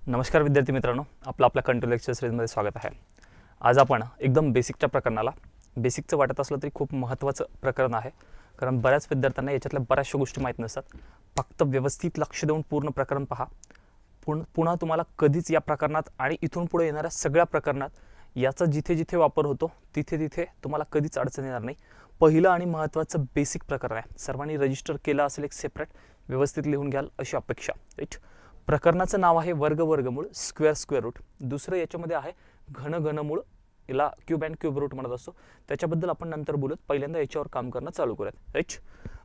नमस्कार विद्यार्थी मित्रांनो, आपल्या कंट्रोल लेक्चर सीरीजमध्ये स्वागत आहे। आज आपण एकदम बेसिकच्या प्रकरणाला, बेसिकचं वाटत असलं तरी खूप महत्त्वाचं प्रकरण आहे, कारण बऱ्याच विद्यार्थ्यांना याच्यातल्या बऱ्याचशा गोष्टी माहीत नसतात। फक्त व्यवस्थित लक्ष देऊन पूर्ण प्रकरण पहा। पुन्हा तुम्हाला कधीच या प्रकरणात आणि इथून पुढे येणाऱ्या सगळ्या प्रकरणात याचा जिथे जिथे वापर होतो तिथे तिथे तुम्हाला कधीच अडचण येणार नाही। पहिलं आणि महत्त्वाचं बेसिक प्रकरण आहे, सर्वांनी रजिस्टर केलं असेल, एक सेपरेट व्यवस्थित लिहून घ्याल अशी अपेक्षा। राईट, प्रकरणाचं नाव आहे वर्ग वर्गमूळ, स्क्वेअर रूट। दुसरं याच्यामध्ये आहे घन घनमूळ, याला क्यूब अँड क्यूब रूट म्हणत असतो, त्याच्याबद्दल आपण नंतर बोलूत। पहिल्यांदा याच्यावर काम करणं चालू करूयात। राईट,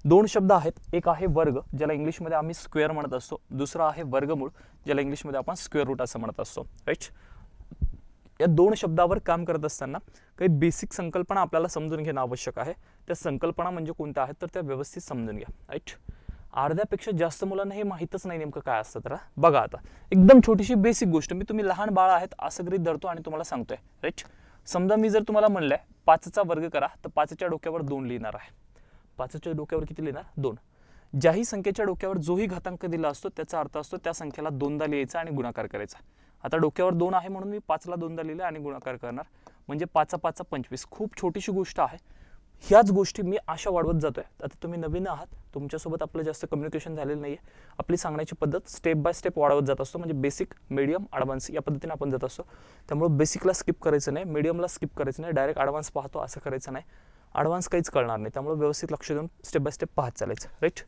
दोन शब्द आहेत, एक आहे वर्ग ज्याला इंग्लिशमध्ये आम्ही स्क्वेअर म्हणत असतो, दुसरा आहे वर्गमूळ ज्याला इंग्लिशमध्ये आपण स्क्वेअर रूट असं म्हणत असतो। राईट, या दोन शब्दावर काम करत असताना काही बेसिक संकल्पना आपल्याला समजून घेणं आवश्यक आहे। त्या संकल्पना म्हणजे कोणत्या आहेत तर त्या व्यवस्थित समजून घ्या। राईट, अर्ध्यापेक्षा जास्त मुलांना हे माहीतच नाही नेमकं काय असतं। तर बघा, आता एकदम छोटीशी बेसिक गोष्ट, मी तुम्ही लहान बाळ आहेत असं गृहीत धरतो आणि तुम्हाला सांगतोय। राईट, समजा मी जर तुम्हाला म्हणलंय 5चा वर्ग करा, तर 5च्या डोक्यावर 2 लिहिणार आहे। 5च्या डोक्यावर किती लिहिणार? 2। ज्याही संख्येच्या डोक्यावर जोही घातांक दिला असतो त्याचा अर्थ असतो त्या संख्येला 2दा लिहायचा आणि गुणाकार करायचा। आता डोक्यावर 2 आहे म्हणून मी 5ला 2दा लिहिलं आणि गुणाकार करणार, म्हणजे 5 5 25। खूप छोटीशी गोष्ट आहे। ह्याच गोष्टी मी अशा वाढवत जातोय। आता तुम्ही नवीन आहात, तुमच्यासोबत आपलं जास्त कम्युनिकेशन झालेलं नाहीये, आपली सांगण्याची पद्धत स्टेप बाय स्टेप वाढवत जात असतो, म्हणजे बेसिक, मीडियम, ॲडव्हान्स या पद्धतीने आपण जात असतो। त्यामुळे बेसिकला स्किप करायचं नाही, मीडियमला स्किप करायचं नाही, डायरेक्ट ॲडव्हान्स पाहतो असं करायचं नाही, ॲडव्हान्स काहीच कळणार नाही। त्यामुळे व्यवस्थित लक्ष देऊन स्टेप बाय स्टेप पाहत चालायचं। राईट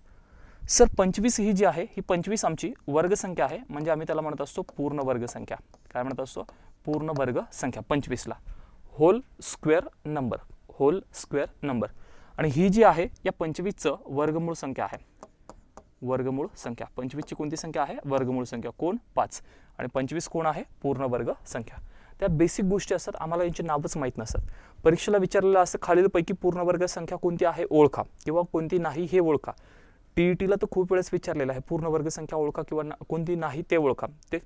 सर, 25 ही जी आहे ही 25 आमची वर्गसंख्या आहे, म्हणजे आम्ही त्याला म्हणत असतो पूर्ण वर्गसंख्या। काय म्हणत असतो? पूर्ण वर्ग संख्या। 25ला whole square number, whole square number. आणि ही जी आहे या 25चं वर्गमूळ संख्या आहे, वर्गमूळ संख्या। 25ची कोणती संख्या आहे? वर्गमूळ संख्या। कोण? 5। आणि 25 कोण आहे? पूर्ण वर्ग संख्या। त्या बेसिक गोष्टी असतात, आम्हाला यांची नावच माहीत नसतात। परीक्षेला विचारलेलं असं खालीलपैकी पूर्ण वर्ग संख्या कोणती आहे ओळखा, किंवा कोणती नाही हे ओळखा। टीईटीला तर खूप वेळेस विचारलेलं आहे, पूर्ण वर्ग संख्या ओळखा किंवा कोणती नाही ते ओळखा। तर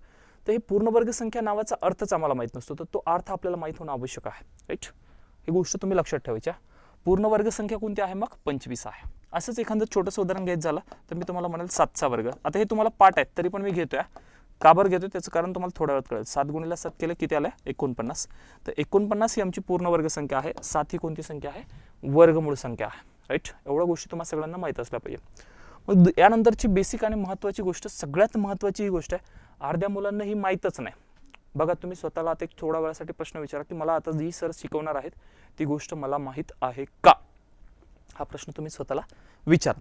हे पूर्ण वर्ग संख्या नावाचा अर्थच आम्हाला माहीत नसतो, तर तो अर्थ आपल्याला माहीत होणं आवश्यक आहे। राईट, ही गोष्ट तुम्ही लक्षात ठेवायची। पूर्ण वर्ग संख्या कोणती आहे? मग 25 आहे। असंच एखादं छोटंसं उदाहरण घ्यायचं झालं तर मी तुम्हाला म्हणाल 7चा वर्ग। आता हे तुम्हाला पाठ आहेत तरी पण मी घेतोय। का बरं घेतोय त्याचं कारण तुम्हाला थोड्या वेळात कळेल। 7 × 7 केलं किती आलं? 49। तर 49 ही आमची पूर्ण वर्ग संख्या आहे। 7 ही कोणती संख्या आहे? वर्गमूळ संख्या आहे। राईट, एवढ्या गोष्टी तुम्हाला सगळ्यांना माहीत असल्या पाहिजे। मग यानंतरची बेसिक आणि महत्त्वाची गोष्ट, सगळ्यात महत्त्वाची ही गोष्ट आहे, अर्ध्या मुलांना ही माहीतच नाही। बघा, तुम्ही स्वतःला आता एक थोड्या वेळासाठी प्रश्न विचारा की मला आता जी सर शिकवणार आहेत ती गोष्ट मला माहीत आहे का? हा प्रश्न तुम्ही स्वतःला विचारा।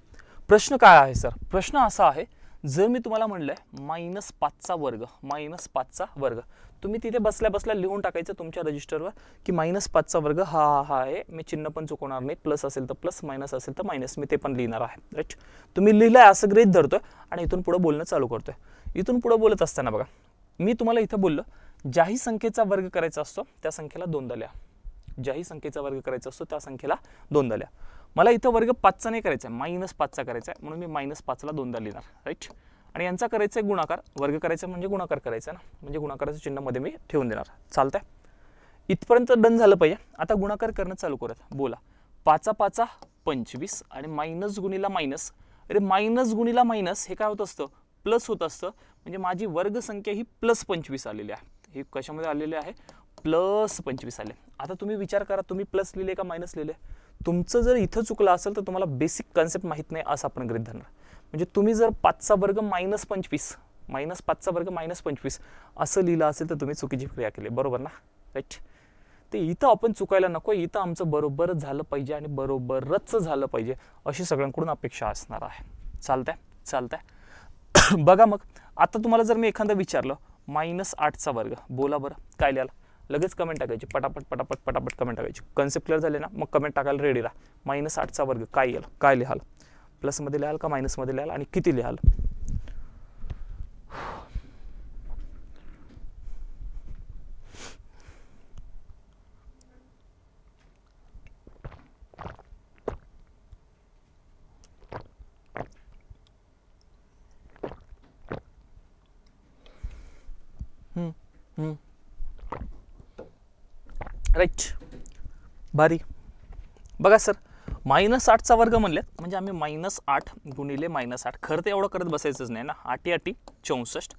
प्रश्न काय आहे सर? प्रश्न असा आहे, जर मी तुम्हाला म्हणलंय -5चा वर्ग, -5चा वर्ग, तुम्ही तिथे बसल्या बसल्या लिहून टाकायचं तुमच्या रजिस्टरवर की -5चा वर्ग हा आहे। मी चिन्ह पण चुकवणार नाही, प्लस असेल तर प्लस, मायनस असेल तर मायनस, मी ते पण लिहिणार आहे। राईट, तुम्ही लिहिलंय असं गृहीत धरतोय आणि इथून पुढे बोलणं चालू करतोय। इथून पुढे बोलत असताना बघा, मी तुम्हाला इथं बोललो ज्याही संख्येचा वर्ग करायचा असतो त्या संख्येला 2दा लिहा। ज्याही संख्येचा वर्ग करायचा असतो त्या संख्येला 2दा लिहा। मला इथं वर्ग 5चा नाही करायचा आहे, -5चा करायचा आहे, म्हणून मी -5ला 2दा लिहिणार। राईट, आणि यांचा करायचा आहे गुणाकार, वर्ग करायचा म्हणजे गुणाकार करायचा ना, म्हणजे गुणाकाराचं चिन्ह मध्ये मी ठेवून देणार। चालतंय? इथपर्यंत डन झालं पाहिजे। आता गुणाकार करणं चालू करूयात। बोला, 5 5 25 आणि मायनस गुणिला मायनस। अरे, मायनस गुणिला मायनस हे काय होत असतं? प्लस होत असतं, म्हणजे माझी वर्ग संख्या ही +25 आलेली आहे। ही कशामध्ये आलेली आहे? +25 आले। आता तुम्ही विचार करा, तुम्ही प्लस लिहिले का मायनस लिहिले? तुमचं जर इथं चुकलं असेल तर तुम्हाला बेसिक कन्सेप्ट माहीत नाही असं आपण गृहीत धरणार। म्हणजे तुम्ही जर 5चा वर्ग -25, -5चा वर्ग -25 असं लिहिलं असेल तर तुम्ही चुकीची क्रिया केली, बरोबर ना? राईट, ते इथं आपण चुकायला नको, इथं आमचं बरोबर झालं पाहिजे आणि बरोबरच झालं पाहिजे अशी सगळ्यांकडून अपेक्षा असणार आहे। चालतंय? चालतंय। बघा, मग आता तुम्हाला जर मी एखादं विचारलं -8चा वर्ग, बोला बरं काय लिहाल? लगेच कमेंट टाकायची, पटापट पटापट पटापट कमेंट टाकायची। कन्सेप्ट क्लिअर झाले ना? मग कमेंट टाकायला रेडी राहा। -8चा वर्ग काय येईल? काय लिहाल? प्लसमध्ये लिहाल का मायनसमध्ये लिहाल आणि किती लिहाल? राईट, भारी। बघा सर, -8चा वर्ग म्हणले म्हणजे आम्ही -8 गुणिले -8, खरं तर एवढं करत बसायचंच नाही ना। 8 × 8 = 64,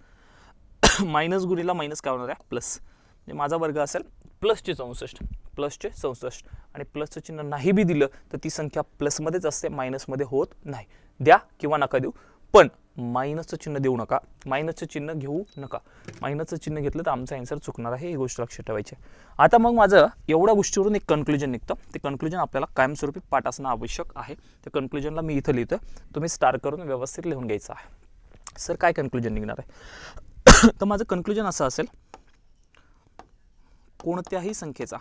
मायनस गुणिला मायनस काय होणार आहे प्लस, म्हणजे माझा वर्ग असेल प्लसचे 64 आणि प्लसचं चिन्ह नाही बी दिलं तर ती संख्या प्लसमध्येच असते, मायनसमध्ये होत नाही. द्या किंवा नका देऊ, पण मायनसचं चिन्ह देऊ नका, मायनसचं चिन्ह घेऊ नका. मायनसचं चिन्ह घेतलं तर आमचा आन्सर चुकणार आहे, ही गोष्ट लक्षात ठेवायची. आता मग माझं एवढ्या गोष्टीवरून एक कन्क्लुजन निघतं. ते कन्क्लुजन आपल्याला कायमस्वरूपी पाठ असणं आवश्यक आहे. त्या कन्क्लुजनला मी इथं लिहितो, तुम्ही स्टार करून व्यवस्थित लिहून घ्यायचं आहे. सर काय कन्क्लुजन निघणार आहे? तर माझं कन्क्लुजन असं असेल, कोणत्याही संख्येचा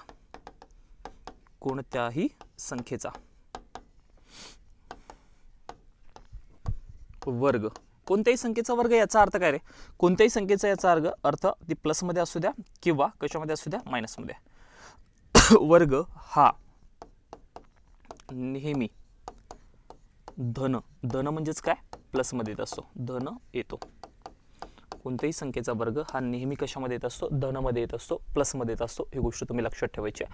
वर्ग, कोणत्याही संख्येचा वर्ग याचा अर्थ काय रे? कोणत्याही संख्येचा याचा अर्थ ती प्लसमध्ये असू द्या किंवा कशामध्ये असू द्या, मायनसमध्ये. वर्ग हा नेहमी धन म्हणजेच काय, प्लसमध्ये येत असतो, धन येतो. कोणत्याही संख्येचा वर्ग हा नेहमी कशामध्ये येत असतो, धनमध्ये येत असतो, प्लसमध्ये येत असतो. ही गोष्ट तुम्ही लक्षात ठेवायची आहे.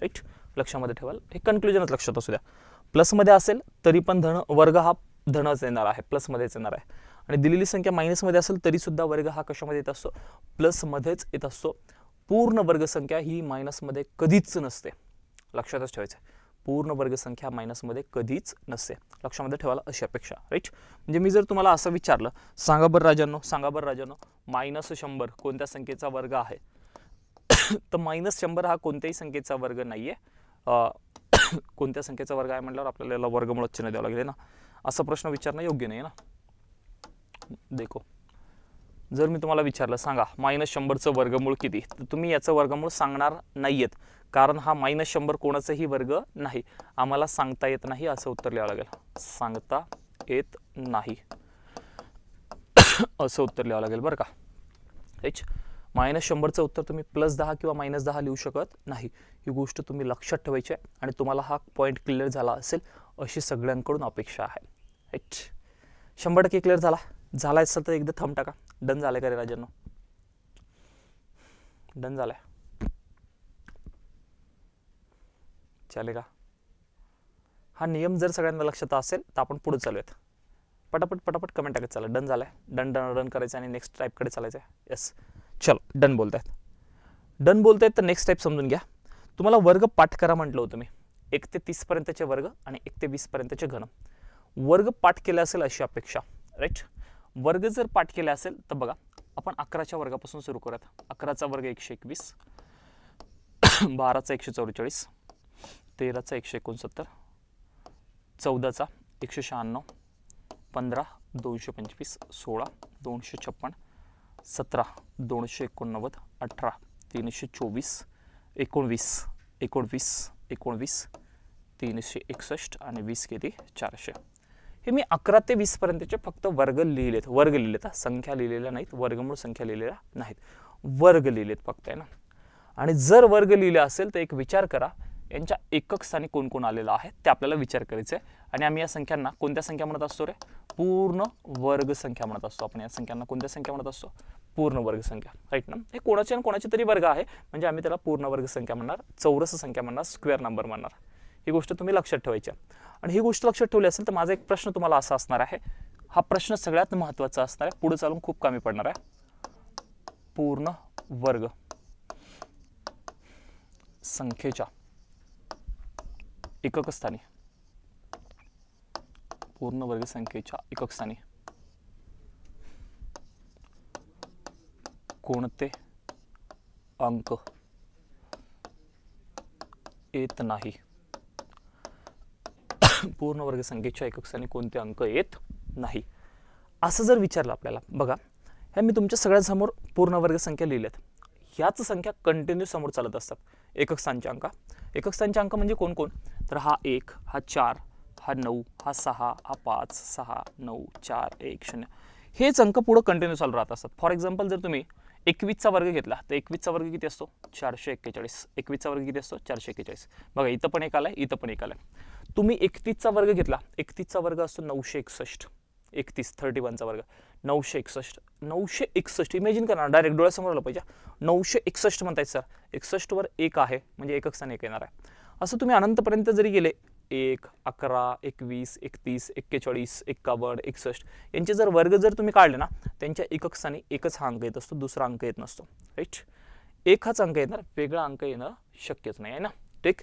राईट, लक्षामध्ये ठेवाल. हे कन्क्लुजनच लक्षात असू द्या. प्लसमध्ये असेल तरी पण वर्ग हा धनच येणार आहे, प्लसमध्येच येणार आहे. आणि दिलेली संख्या मायनसमध्ये असेल तरी सुद्धा वर्ग हा कशामध्ये येत असतो, प्लसमध्येच येत असतो. पूर्ण वर्गसंख्या ही मायनसमध्ये कधीच नसते, लक्षातच ठेवायचं. पूर्ण वर्गसंख्या मायनसमध्ये कधीच नसते, लक्षामध्ये ठेवायला अशी अपेक्षा. राईट, म्हणजे मी जर तुम्हाला असं विचारलं, सांगा बरं राजांनो -100 कोणत्या संख्येचा वर्ग आहे, तर -100 हा कोणत्याही संख्येचा वर्ग नाहीये. कोणत्या संख्येचा वर्ग आहे म्हटल्यावर आपल्याला वर्गमूळ चिन्ह द्यावं लागेल ना. असा प्रश्न विचारणं योग्य नाही ना. देखो, जर मी तुम्हाला विचारलं सांगा -100चं वर्गमूळ किती, तर तुम्ही याचं वर्गमूळ सांगणार नाहीयेत, कारण हा -100 कोणाचाही वर्ग नाही. आम्हाला सांगता येत नाही असं उत्तर लिहावं लागेल. सांगता येत नाही असं उत्तर लिहावं लागेल बरं का. -100चं उत्तर तुम्ही +10 किंवा -10 लिहू शकत नाही. ही गोष्ट तुम्ही लक्षात ठेवायची आहे आणि तुम्हाला हा पॉईंट क्लिअर झाला असेल अशी सगळ्यांकडून अपेक्षा आहे. राईट, 100% क्लिअर झाला असेल तर एकदा थंब टाका. डन झालंय का रे राजांनो? डन झालंय, चालेल का? हा नियम जर सगळ्यांना लक्षात असेल तर आपण पुढे चालूयात. पटापट कमेंट टाकत चला. डन झालंय, डन करायचं आणि नेक्स्ट टाईपकडे चालायचं आहे. येस, चलो डन बोलतायत तर नेक्स्ट टाईप समजून घ्या. तुम्हाला वर्ग पाठ करा म्हटलं होतं मी. 1 ते 30 पर्यंतचे वर्ग आणि 1 ते 20 पर्यंतचे घन. वर्ग पाठ केले असेल अशी अपेक्षा. राईट, वर्ग जर पाठ केले असेल तर बघा, आपण 11च्या वर्गापासून सुरू करूयात. 11चा वर्ग 121, 12चा 144, 13चा 169, 14चा 196, 15 225, 16 256, 17 289, 18 324, 19 361 आणि 20 किती 400. हे मी 11 ते 20 पर्यंतचे फक्त वर्ग लिहिलेत, संख्या लिहिलेल्या नाहीत, वर्गमूळ संख्या लिहिलेल्या नाहीत, वर्ग लिहिलेत फक्त, आहे ना. आणि जर वर्ग लिहिले असेल तर एक विचार करा, यांच्या एकक स्थानी कोण कोण आलेलं आहे ते आपल्याला विचार करायचं आहे. आणि आम्ही या संख्यांना कोणत्या संख्या म्हणत असतो रे? पूर्ण वर्ग संख्या म्हणत असतो. आपण या संख्यांना कोणत्या संख्या म्हणत असतो? पूर्ण वर्ग संख्या. राईट ना. हे कोणाचे तरी वर्ग आहे म्हणजे आम्ही त्याला पूर्ण वर्ग संख्या म्हणणार, चौरस संख्या म्हणणार, स्क्वेअर नंबर म्हणणार. ही गोष्ट तुम्ही लक्षात ठेवायची. आणि ही गोष्ट लक्षात ठेवली असेल तर माझा एक प्रश्न तुम्हाला असा असणार आहे, हा प्रश्न सगळ्यात महत्त्वाचा असणार आहे, पुढे चालून खूप कामी पडणार आहे. पूर्ण वर्ग संख्येच्या एकक स्थानी, पूर्ण वर्ग संख्येच्या एकक स्थानी कोणते अंक येत नाही? पूर्ण वर्ग संख्येच्या एकक स्थानी कोणते अंक येत नाही असं जर विचारलं आपल्याला, बघा ह्या मी तुमच्या सगळ्यांसमोर पूर्ण वर्ग संख्या लिहिल्यात. ह्याच संख्या कंटिन्यू समोर चालत असतात. एकक स्थानचे अंक म्हणजे कोण कोण? तर हा 1, हा 4, हा 9, हा 6, हा 5, 6, 9, 4, 1, 0 हेच अंक पुढे कंटिन्यू चालू राहत असतात. फॉर एक्झाम्पल जर तुम्ही 21चा वर्ग घेतला तर 21चा वर्ग किती असतो? 441. 21चा वर्ग किती असतो? 441. बघा इथं पण एक आलाय, इथं पण एक आलाय. तुम्ही 31चा वर्ग घेतला, 31चा वर्ग असतो 961. 31चा वर्ग 961. इमॅजिन करा, डायरेक्ट डोळ्यासमोर आलं पाहिजे. 961 म्हणतायत सर, 61 वर 1 आहे म्हणजे एकक स्थान 1 येणार आहे. असं तुम्ही अनंतपर्यंत जरी गेले 1, 11, 21, 31, 41, 51, 61 यांचे जर वर्ग जर तुम्ही काढले ना, त्यांच्या एकक स्थानी एकच हा अंक येत असतो, दुसरा अंक येत नसतो. राईट, एक हाच अंक येणार, वेगळा अंक येणं शक्यच नाही आहे ना. ठीक,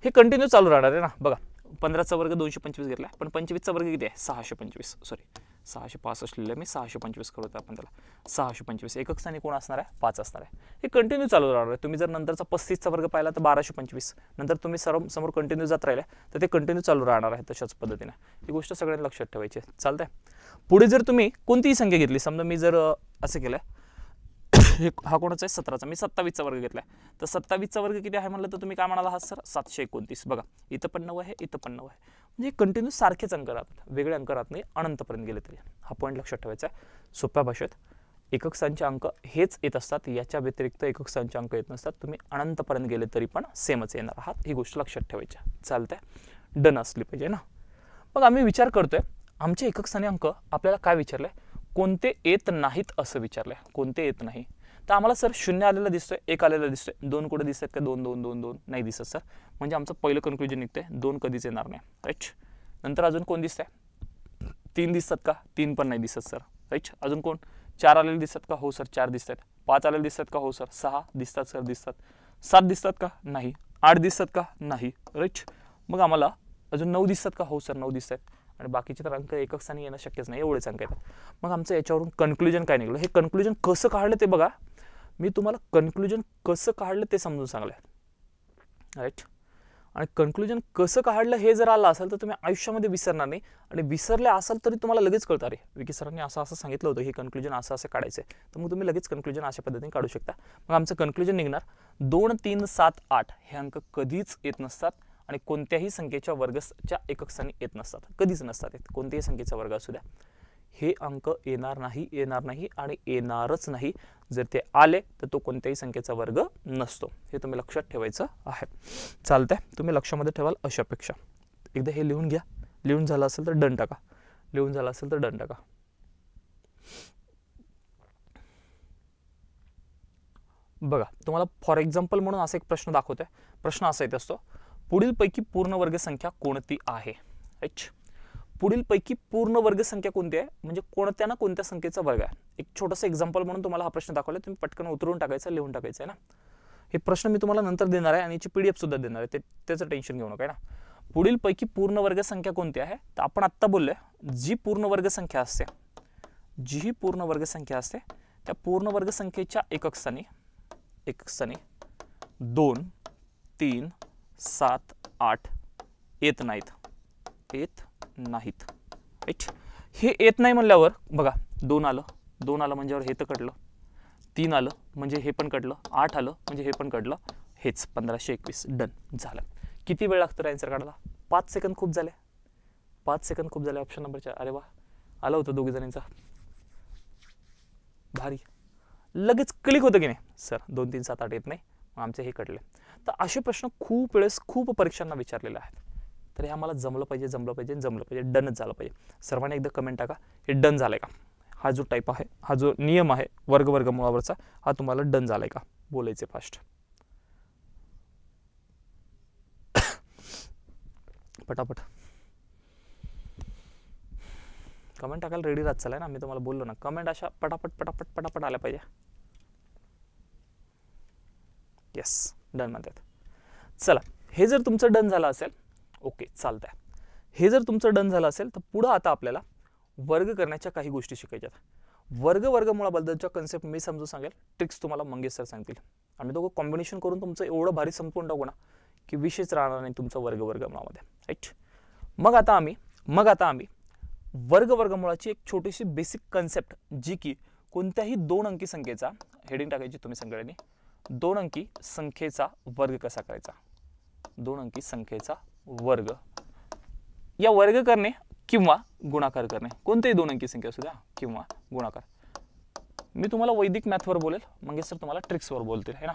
हे कंटिन्यू चालू राहणार आहे ना. बघा 15चा वर्ग 225 घेतला, पण 25चा वर्ग किती आहे? 625. सॉरी 665 लिहिलं मी, 625 करू आपण त्याला. 625 एकक स्थानी कोण असणार आहे? 5 असणार आहे. हे कंटिन्यू चालू राहणार आहे. तुम्ही जर नंतरचा 35चा वर्ग पाहिला तर 1225, नंतर तुम्ही समोर कंटिन्यू जात राहिले तर ते कंटिन्यू चालू राहणार आहे तशाच पद्धतीने. ही गोष्ट सगळ्यांनी लक्षात ठेवायची आहे. चालतंय. पुढे जर तुम्ही कोणतीही संख्या घेतली, समजा मी जर असं केलं, हा कोणाचा आहे? 17चा, मी 27चा वर्ग घेतलाय, तर 27चा वर्ग किती आहे म्हणलं तर तुम्ही काय म्हणाला आहात सर? 729. बघा इथं पण 9 आहे, इथं पण 9 आहे, म्हणजे कंटिन्यू सारखेच अंक राहतात, वेगळे अंक राहत नाही अनंतपर्यंत गेले तरी. हा पॉईंट लक्षात ठेवायचा आहे. सोप्या भाषेत एकक स्थानचे अंक हेच येत असतात, याच्या व्यतिरिक्त एकक स्थानचे अंक येत नसतात. तुम्ही अनंतपर्यंत गेले तरी पण सेमच येणार आहात, ही गोष्ट लक्षात ठेवायची. चालतंय, डन असली पाहिजे ना. मग आम्ही विचार करतोय, आमचे एकक स्थानी अंक आपल्याला काय विचारलंय? कोणते येत नाहीत असं विचारलंय. कोणते येत नाही? तर आम्हाला सर 0 आलेला दिसतोय, 1 आलेला दिसतोय, 2 कुठे दिसतात का? 2 2 2 2 नाही दिसत सर. म्हणजे आमचं पहिलं कन्क्लुजन निघतंय 2 कधीच येणार नाही. राईट, नंतर अजून कोण दिसतंय? 3 दिसतात का? 3 पण नाही दिसत सर. राईट, अजून कोण? 4 आलेले दिसतात का? हो सर 4 दिसतात. 5 आलेले दिसतात का? हो सर 6 दिसतात सर, दिसतात. 7 दिसतात का? नाही. 8 दिसतात का? नाही. राईट, मग आम्हाला अजून 9 दिसतात का? हो सर 9 दिसतात. आणि बाकीचे तर अंक एकक स्थानी येणं शक्यच नाही, एवढेच अंक येतात. मग आमचं याच्यावरून कन्क्लुजन काय निघलं? हे कन्क्लुजन कसं काढलं ते बघा. मी तुम्हाला कन्क्लुजन कसं काढलं ते समजून सांगलंय. राईट, आणि कन्क्लुजन कसं काढलं हे जर आलं असेल तर तुम्ही आयुष्यामध्ये विसरणार नाही, आणि विसरले असाल तरी तुम्हाला लगेच कळतं, अरे विकी सरांनी असं असं सांगितलं होतं, हे कन्क्लुजन असं असं काढायचं आहे, तर मग तुम्ही लगेच कन्क्लुजन अशा पद्धतीने काढू शकता. मग आमचं कन्क्लुजन निघणार 2, 3, 7, 8 हे अंक कधीच येत नसतात, आणि कोणत्याही संख्येच्या वर्गाच्या एकक स्थानी येत नसतात, कधीच नसतात. कोणत्याही संख्येचा वर्ग असू द्या, हे अंक येणार नाही आणि येणारच नाही. जर ते आले तर तो कोणत्याही संख्येचा वर्ग नसतो, हे तुम्ही लक्षात ठेवायचं आहे. चालतंय, तुम्ही लक्षामध्ये ठेवाल अशा अपेक्षा. एकदा हे लिहून घ्या. लिहून झालं असेल तर डन टाका. लिहून झालं असेल तर डन टाका. बघा, तुम्हाला फॉर एक्झाम्पल म्हणून असा एक प्रश्न दाखवतोय. प्रश्न असा येत असतो, पुढीलपैकी पूर्ण वर्ग संख्या कोणती आहे? राईट, पुढीलपैकी पूर्ण वर्ग संख्या कोणती आहे, म्हणजे कोणत्या ना कोणत्या संख्येचा वर्ग आहे. एक छोटंसं एक्झाम्पल म्हणून तुम्हाला हा प्रश्न दाखवला, तुम्ही पटकन उतरवून टाकायचा, लिहून टाकायचं आहे ना. हे प्रश्न मी तुम्हाला नंतर देणार आहे, आणि याची PDF सुद्धा देणार आहे, त्याचं टेन्शन घेऊ नका ना. पुढीलपैकी पूर्ण वर्ग संख्या कोणती आहे? तर आपण आत्ता बोललोय, जी पूर्ण वर्ग संख्या असते, जी पूर्ण वर्ग संख्या असते त्या पूर्ण वर्ग संख्येच्या एकक स्थानी 2, 3, 7, 8 येत नाहीत. राईट, हे येत नाही म्हणल्यावर बघा, 2 आलं म्हणजे हे तर कटलं, 3 आलं म्हणजे हे पण कटलं, 8 आलं म्हणजे हे पण कटलं, हेच 1521. डन झालं. किती वेळ लागतो आन्सर काढायला? 5 सेकंद खूप झाले. 5 सेकंद खूप झाले. Option number 4. अरे वा, आलं होतं दोघी जणांचा, भारी, लगेच क्लिक होतं की नाही सर? 2, 3, 7, 8 येत नाही, आमचे हे कटले. तर असे प्रश्न खूप वेळेस खूप परीक्षांना विचारलेले आहेत. तर हे आम्हाला जमलं पाहिजे, डनच झालं पाहिजे. सर्वांनी एकदा कमेंट टाका, हे डन झालंय का? हा जो टाईप आहे, हा जो नियम आहे वर्गमुळावरचा, हा तुम्हाला डन झालाय का? बोलायचे फास्ट, पटापट कमेंट टाकायला रेडी राहत चालाय ना. मी तुम्हाला बोललो ना, कमेंट अशा पटापट आल्या पाहिजे. येस, डन म्हणतात. चला, हे जर तुमचं डन झालं असेल, ओके चालतंय. हे जर तुमचं डन झालं असेल तर पुढं आता आपल्याला वर्ग करण्याच्या काही गोष्टी शिकायच्या. वर्गमुळाबद्दलच्या कन्सेप्ट मी समजून सांगेल, ट्रिक्स तुम्हाला मंगेश सर सांगतील. आम्ही दोघं कॉम्बिनेशन करून तुमचं एवढं भारी संपवून टाकू ना की विषयच राहणार नाही तुमचा वर्गमुळामध्ये. राईट, मग आता आम्ही वर्गमुळाची एक छोटीशी बेसिक कन्सेप्ट, जी की कोणत्याही 2 अंकी संख्येचा, हेडिंग टाकायची तुम्ही सगळ्यांनी, 2 अंकी संख्येचा वर्ग कसा करायचा. 2 अंकी संख्येचा वर्ग, या वर्ग करणे किंवा गुणाकार करणे, कोणतेही 2 अंकी संख्या असू द्या किंवा गुणाकार. मी तुम्हाला वैदिक मॅथवर बोलेल, मंगेश सर तुम्हाला ट्रिक्सवर बोलतील, है ना.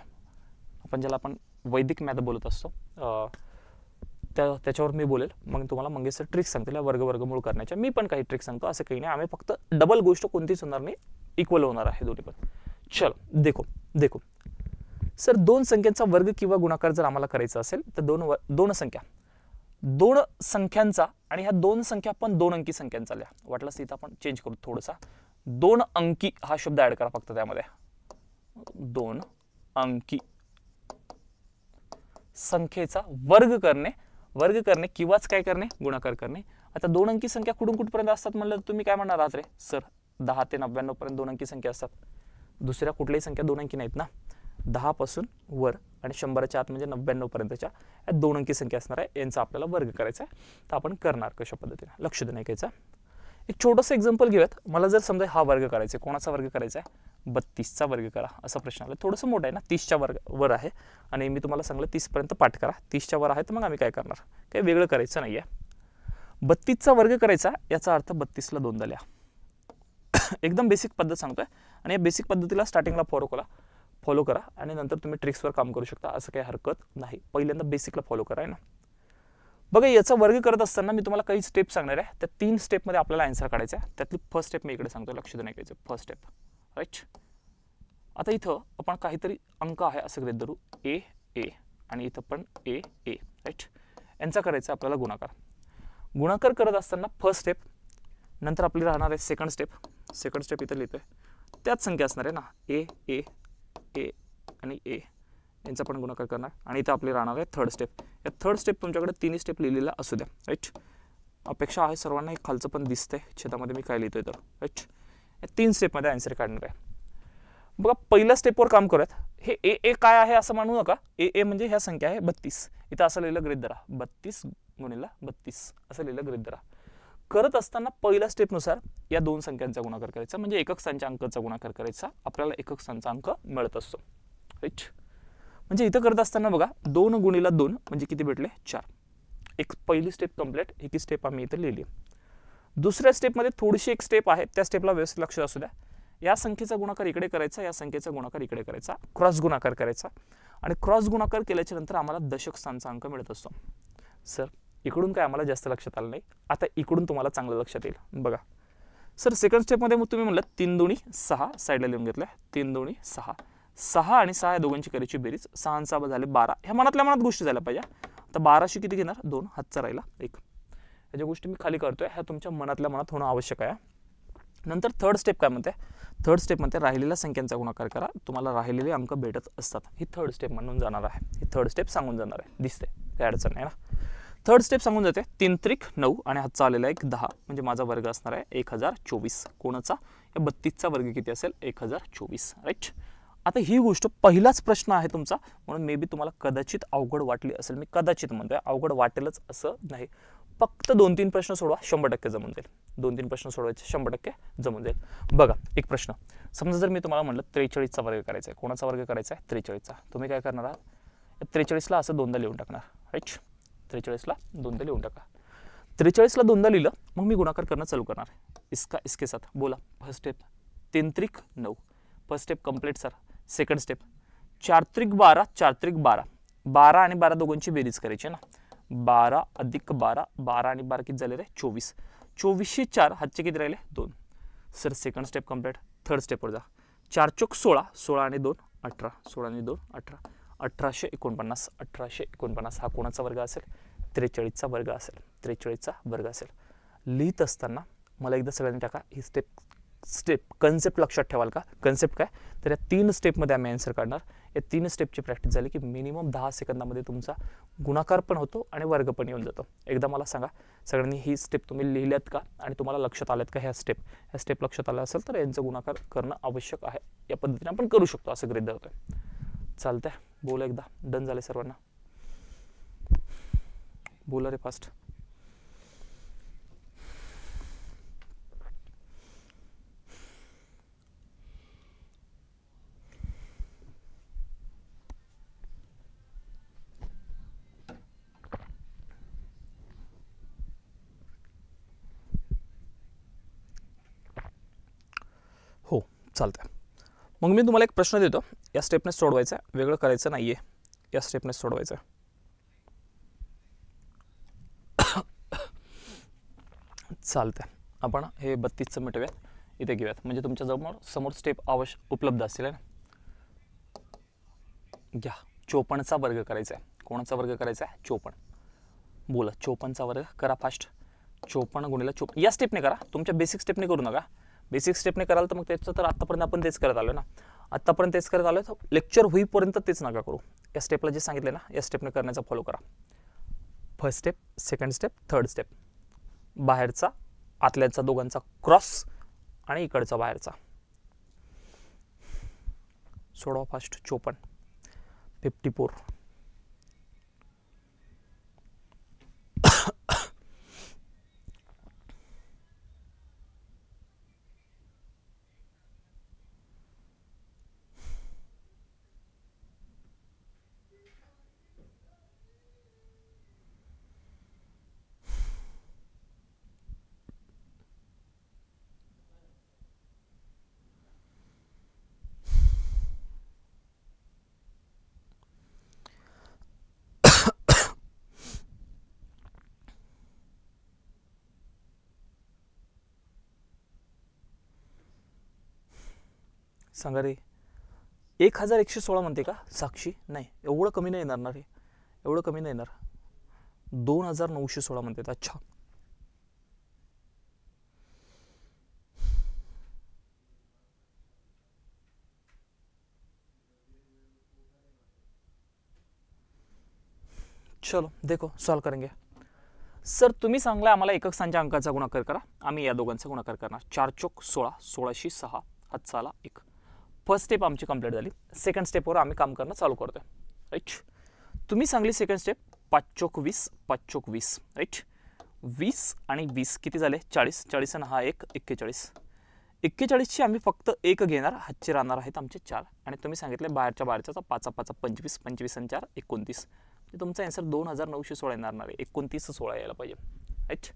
आपण ज्याला आपण वैदिक मॅथ बोलत असतो त्याच्यावर मी बोलेल. मग तुम्हाला मंगेश सर ट्रिक्स सांगतील वर्गमूळ करण्याच्या. मी पण काही ट्रिक्स सांगतो, असं काही नाही. आम्ही फक्त डबल गोष्ट कोणतीच होणार नाही, इक्वल होणार आहे दोन्ही पण. चलो देखो सर, 2 संख्यांचा वर्ग किंवा गुणाकार जर आम्हाला करायचा असेल तर दोन संख्या दोन संख्यांचा आणि ह्या दोन संख्या पण दोन अंकी संख्यांचा लिहा. वाटलंच इथं आपण चेंज करू थोडंसा. दोन अंकी हा शब्द ऍड करा फक्त त्यामध्ये. दोन अंकी संख्येचा वर्ग करणे किंवाच काय करणे, गुणाकार करणे. आता दोन अंकी संख्या कुठून कुठपर्यंत असतात म्हणलं तर तुम्ही काय म्हणणार आहात रे सर, 10 ते 99 पर्यंत दोन अंकी संख्या असतात. दुसऱ्या कुठल्याही संख्या दोन अंकी नाहीत ना. 10 पासून वर आणि 100च्या आत म्हणजे 99 पर्यंतच्या या दोन अंकी संख्या असणार आहे. यांचा आपल्याला वर्ग करायचा आहे. तर आपण करणार कशा पद्धतीने, लक्ष देणं घ्यायचं. एक छोटंसं एक्झाम्पल घेऊयात. मला जर समजा हा वर्ग करायचा आहे, कोणाचा वर्ग करायचा आहे, 32चा वर्ग करा असा प्रश्न आला. थोडंसं मोठं आहे ना, 30च्या वर आहे आणि मी तुम्हाला सांगलं 30 पर्यंत पाठ करा. 30च्या वर आहे तर मग आम्ही काय करणार, काही वेगळं करायचं नाहीये. 32चा वर्ग करायचा याचा अर्थ 32ला दोनदा लिहा. एकदम बेसिक पद्धत सांगतोय आणि या बेसिक पद्धतीला स्टार्टिंगला फॉलो करा आणि नंतर तुम्ही ट्रिक्सवर काम करू शकता, असं काही हरकत नाही. पहिल्यांदा बेसिकला फॉलो करा आहे ना. बघा याचा वर्ग करत असताना मी तुम्हाला काही स्टेप सांगणार आहे. त्या 3 स्टेपमध्ये आपल्याला आन्सर काढायचा आहे. त्यातली फर्स्ट स्टेप मी इकडे सांगतो, लक्ष देणं घ्यायचं. First step right. आता इथं आपण काहीतरी अंक आहे असं गृहीत धरू, ए ए आणि इथं पण ए ए राईट. यांचा करायचा आपल्याला गुणाकार करत असताना फर्स्ट स्टेप, नंतर आपली राहणार आहे सेकंड स्टेप इथं लिहितोय. त्याच संख्या असणार आहे ना, ए ए ए आणि ए यांचा पण गुणाकार करणार आणि इथं आपली राहणार आहे थर्ड स्टेप. या थर्ड स्टेप तुमच्याकडे 3 स्टेप लिहिलेला असू द्या राईट. अपेक्षा आहे सर्वांना हे खालचं पण दिसतंय छेदामध्ये मी काय लिहितोय तर राईट. या 3 स्टेपमध्ये आन्सर काढणार आहे. बघा पहिल्या स्टेपवर काम करूयात. हे ए ए काय आहे असं म्हणू नका. ए ए म्हणजे ह्या संख्या आहे 32. इथं असं लिहिलं गृहीत धरा, 32 गुणिले 32 असं लिहिलं गृहीत धरा. करत असताना पहिल्या स्टेपनुसार या दोन संख्यांचा गुणाकार करायचा, म्हणजे एकक स्थानच्या अंकाचा गुणाकार करायचा. आपल्याला एकक स्थानचा अंक मिळत असतो राईट. म्हणजे इथं करत असताना बघा 2 गुणिले 2 म्हणजे किती भेटले, 4. एक पहिली स्टेप कंप्लीट. ही स्टेप आम्ही इथं लिहिली. दुसऱ्या स्टेपमध्ये थोडीशी एक स्टेप आहे, त्या स्टेपला व्यवस्थित लक्ष असू द्या. या संख्येचा गुणाकार इकडे करायचा, या संख्येचा गुणाकार इकडे करायचा, क्रॉस गुणाकार करायचा आणि क्रॉस गुणाकार केल्याच्या नंतर आम्हाला दशक स्थानचा अंक मिळत असतो. सर इकडून काय आम्हाला जास्त लक्षात आलं नाही, आता इकडून तुम्हाला चांगलं लक्षात येईल. बघा सर सेकंड स्टेपमध्ये मग तुम्ही म्हणलं 3 दुनी 6 साईडला लिहून घेतलंय. 3 दुनी 6, 6 आणि 6 या दोघांची करायची बेरीज, 6 आणि 6 झाले 12. ह्या मनातल्या मनात गोष्टी झाल्या पाहिजे. आता 12शी किती घेणार, 2, हातचा राहिला 1. ह्या गोष्टी मी खाली करतोय, ह्या तुमच्या मनातल्या मनात होणं आवश्यक आहे. नंतर थर्ड स्टेप काय म्हणते, थर्ड स्टेप म्हणते राहिलेल्या संख्यांचा गुणाकार करा, तुम्हाला राहिलेले अंक भेटत असतात. ही थर्ड स्टेप म्हणून जाणार आहे, ही थर्ड स्टेप सांगून जाणार आहे. दिसते काय अडचण नाही ना. थर्ड स्टेप सांगून जाते 3 त्रिक 9 आणि हातचा आलेला एक 10 म्हणजे माझा वर्ग असणार आहे 1024. कोणाचा, या 32चा वर्ग किती असेल, 1024 राईट. आता ही गोष्ट पहिलाच प्रश्न आहे तुमचा, म्हणून मे बी तुम्हाला कदाचित अवघड वाटली असेल. मी कदाचित म्हणतोय, अवघड वाटेलच असं नाही. फक्त 2-3 प्रश्न सोडवा, 100% जमून जाईल. 2-3 प्रश्न सोडवायचे, 100% जमून जाईल. बघा एक प्रश्न समजा जर मी तुम्हाला म्हणलं 43चा वर्ग करायचा आहे, कोणाचा वर्ग करायचा आहे, 43चा. तुम्ही काय करणार आहात, 43ला असं दोनदा लिहून टाकणार राईट. 43ला दोनदा लिहून टाका. 43ला दोनदा लिहिलं मग मी गुणाकार करणं चालू करणार. इसके साथ बोला. फर्स्ट स्टेप 3 त्रिक 9, first step complete sir. Second step 4 त्रिक 12, 4 त्रिक 12, 12 आणि 12 दोघांची बेरीज करायची ना. 12 अधिक 12, 12 आणि 12 किती झाले रे, 24. 24शी 4 हातचे किती राहिले, 2. Sir second step complete. Third स्टेपवर जा. 4 चोक 16, 16 आणि 2 18, 16 आणि 2 18, 1849. 1849 हा कोणाचा वर्ग असेल, 43चा वर्ग असेल. 43चा वर्ग असेल. लिहित असताना मला एकदा सगळ्यांनी टाका ही स्टेप कन्सेप्ट लक्षात ठेवाल का. कन्सेप्ट काय तर या 3 स्टेपमध्ये आम्ही आन्सर काढणार. या 3 स्टेपची प्रॅक्टिस झाली की मिनिमम 10 सेकंदामध्ये तुमचा गुणाकार पण होतो आणि वर्ग पण येऊन जातो. एकदा मला सांगा सगळ्यांनी ही स्टेप तुम्ही लिहिल्यात का आणि तुम्हाला लक्षात आल्यात का ह्या स्टेप लक्षात आल्या असेल तर यांचं गुणाकार करणं आवश्यक आहे. या पद्धतीने आपण करू शकतो असं गृहीत धरतोय. चालतंय, बोला एकदा. डन झाले सर्वांना, बोला रे फास्ट. हो चालतंय. मग मी तुम्हाला एक प्रश्न देतो, या स्टेपने सोडवायचा आहे, वेगळं करायचं नाहीये, या स्टेपने सोडवायचं आहे. चालतंय, आपण हे 32चं मिटवूयात, इथे घेऊयात, म्हणजे तुमच्या समोर स्टेप उपलब्ध असतील ना. घ्या 54चा वर्ग करायचा आहे. कोणाचा वर्ग करायचा आहे, 54. बोला 54चा वर्ग करा फास्ट. 54 गुणिले 54 या स्टेपने करा, तुमच्या बेसिक स्टेपने करू नका. बेसिक स्टेपने कराल तर मग त्याचं तर आतापर्यंत आपण तेच करत आलो ना, आतापर्यंत तेच करत आलो, तर लेक्चर होईपर्यंत तेच नका करू. या स्टेपला जे सांगितले ना या स्टेपने करण्याचा फॉलो करा. First step, second step, third step. बाहेरचा आतल्याचा दोघांचा क्रॉस आणि इकडचा बाहेरचा. सोडवा फास्ट. 54, 54. सांगा रे. 1116 म्हणते का साक्षी? नाही, एवढं कमी नाही येणार ना रे, एवढं कमी नाही येणार. 2916 म्हणते. अच्छा, चलो देखो सॉल्व करेंगे. सर तुम्ही सांगला आम्हाला एकक संख्या अंकाचा गुणाकार करा, आम्ही या दोघांचा गुणाकार करणार. 4 चोक 16, 16शी 6, हातचाला 1. फर्स्ट स्टेप आमची कंप्लीट झाली. सेकंड स्टेपवर आम्ही काम करणं चालू करतोय. राईट. तुम्ही सांगली सेकंड स्टेप 5 चोक 20, 5 चोक 20. राईट. 20 आणि 20 किती झाले? 40. 40 आणि हा 1 41. 41ची आम्ही फक्त 1 घेणार, हातचे राहणार आहेत आमचे 4. आणि तुम्ही सांगितले बाहेरच्या 5 5 25, 25 आणि 4 29. तुमचा आन्सर 2916 येणार आहे. 2916 यायला पाहिजे. राईट.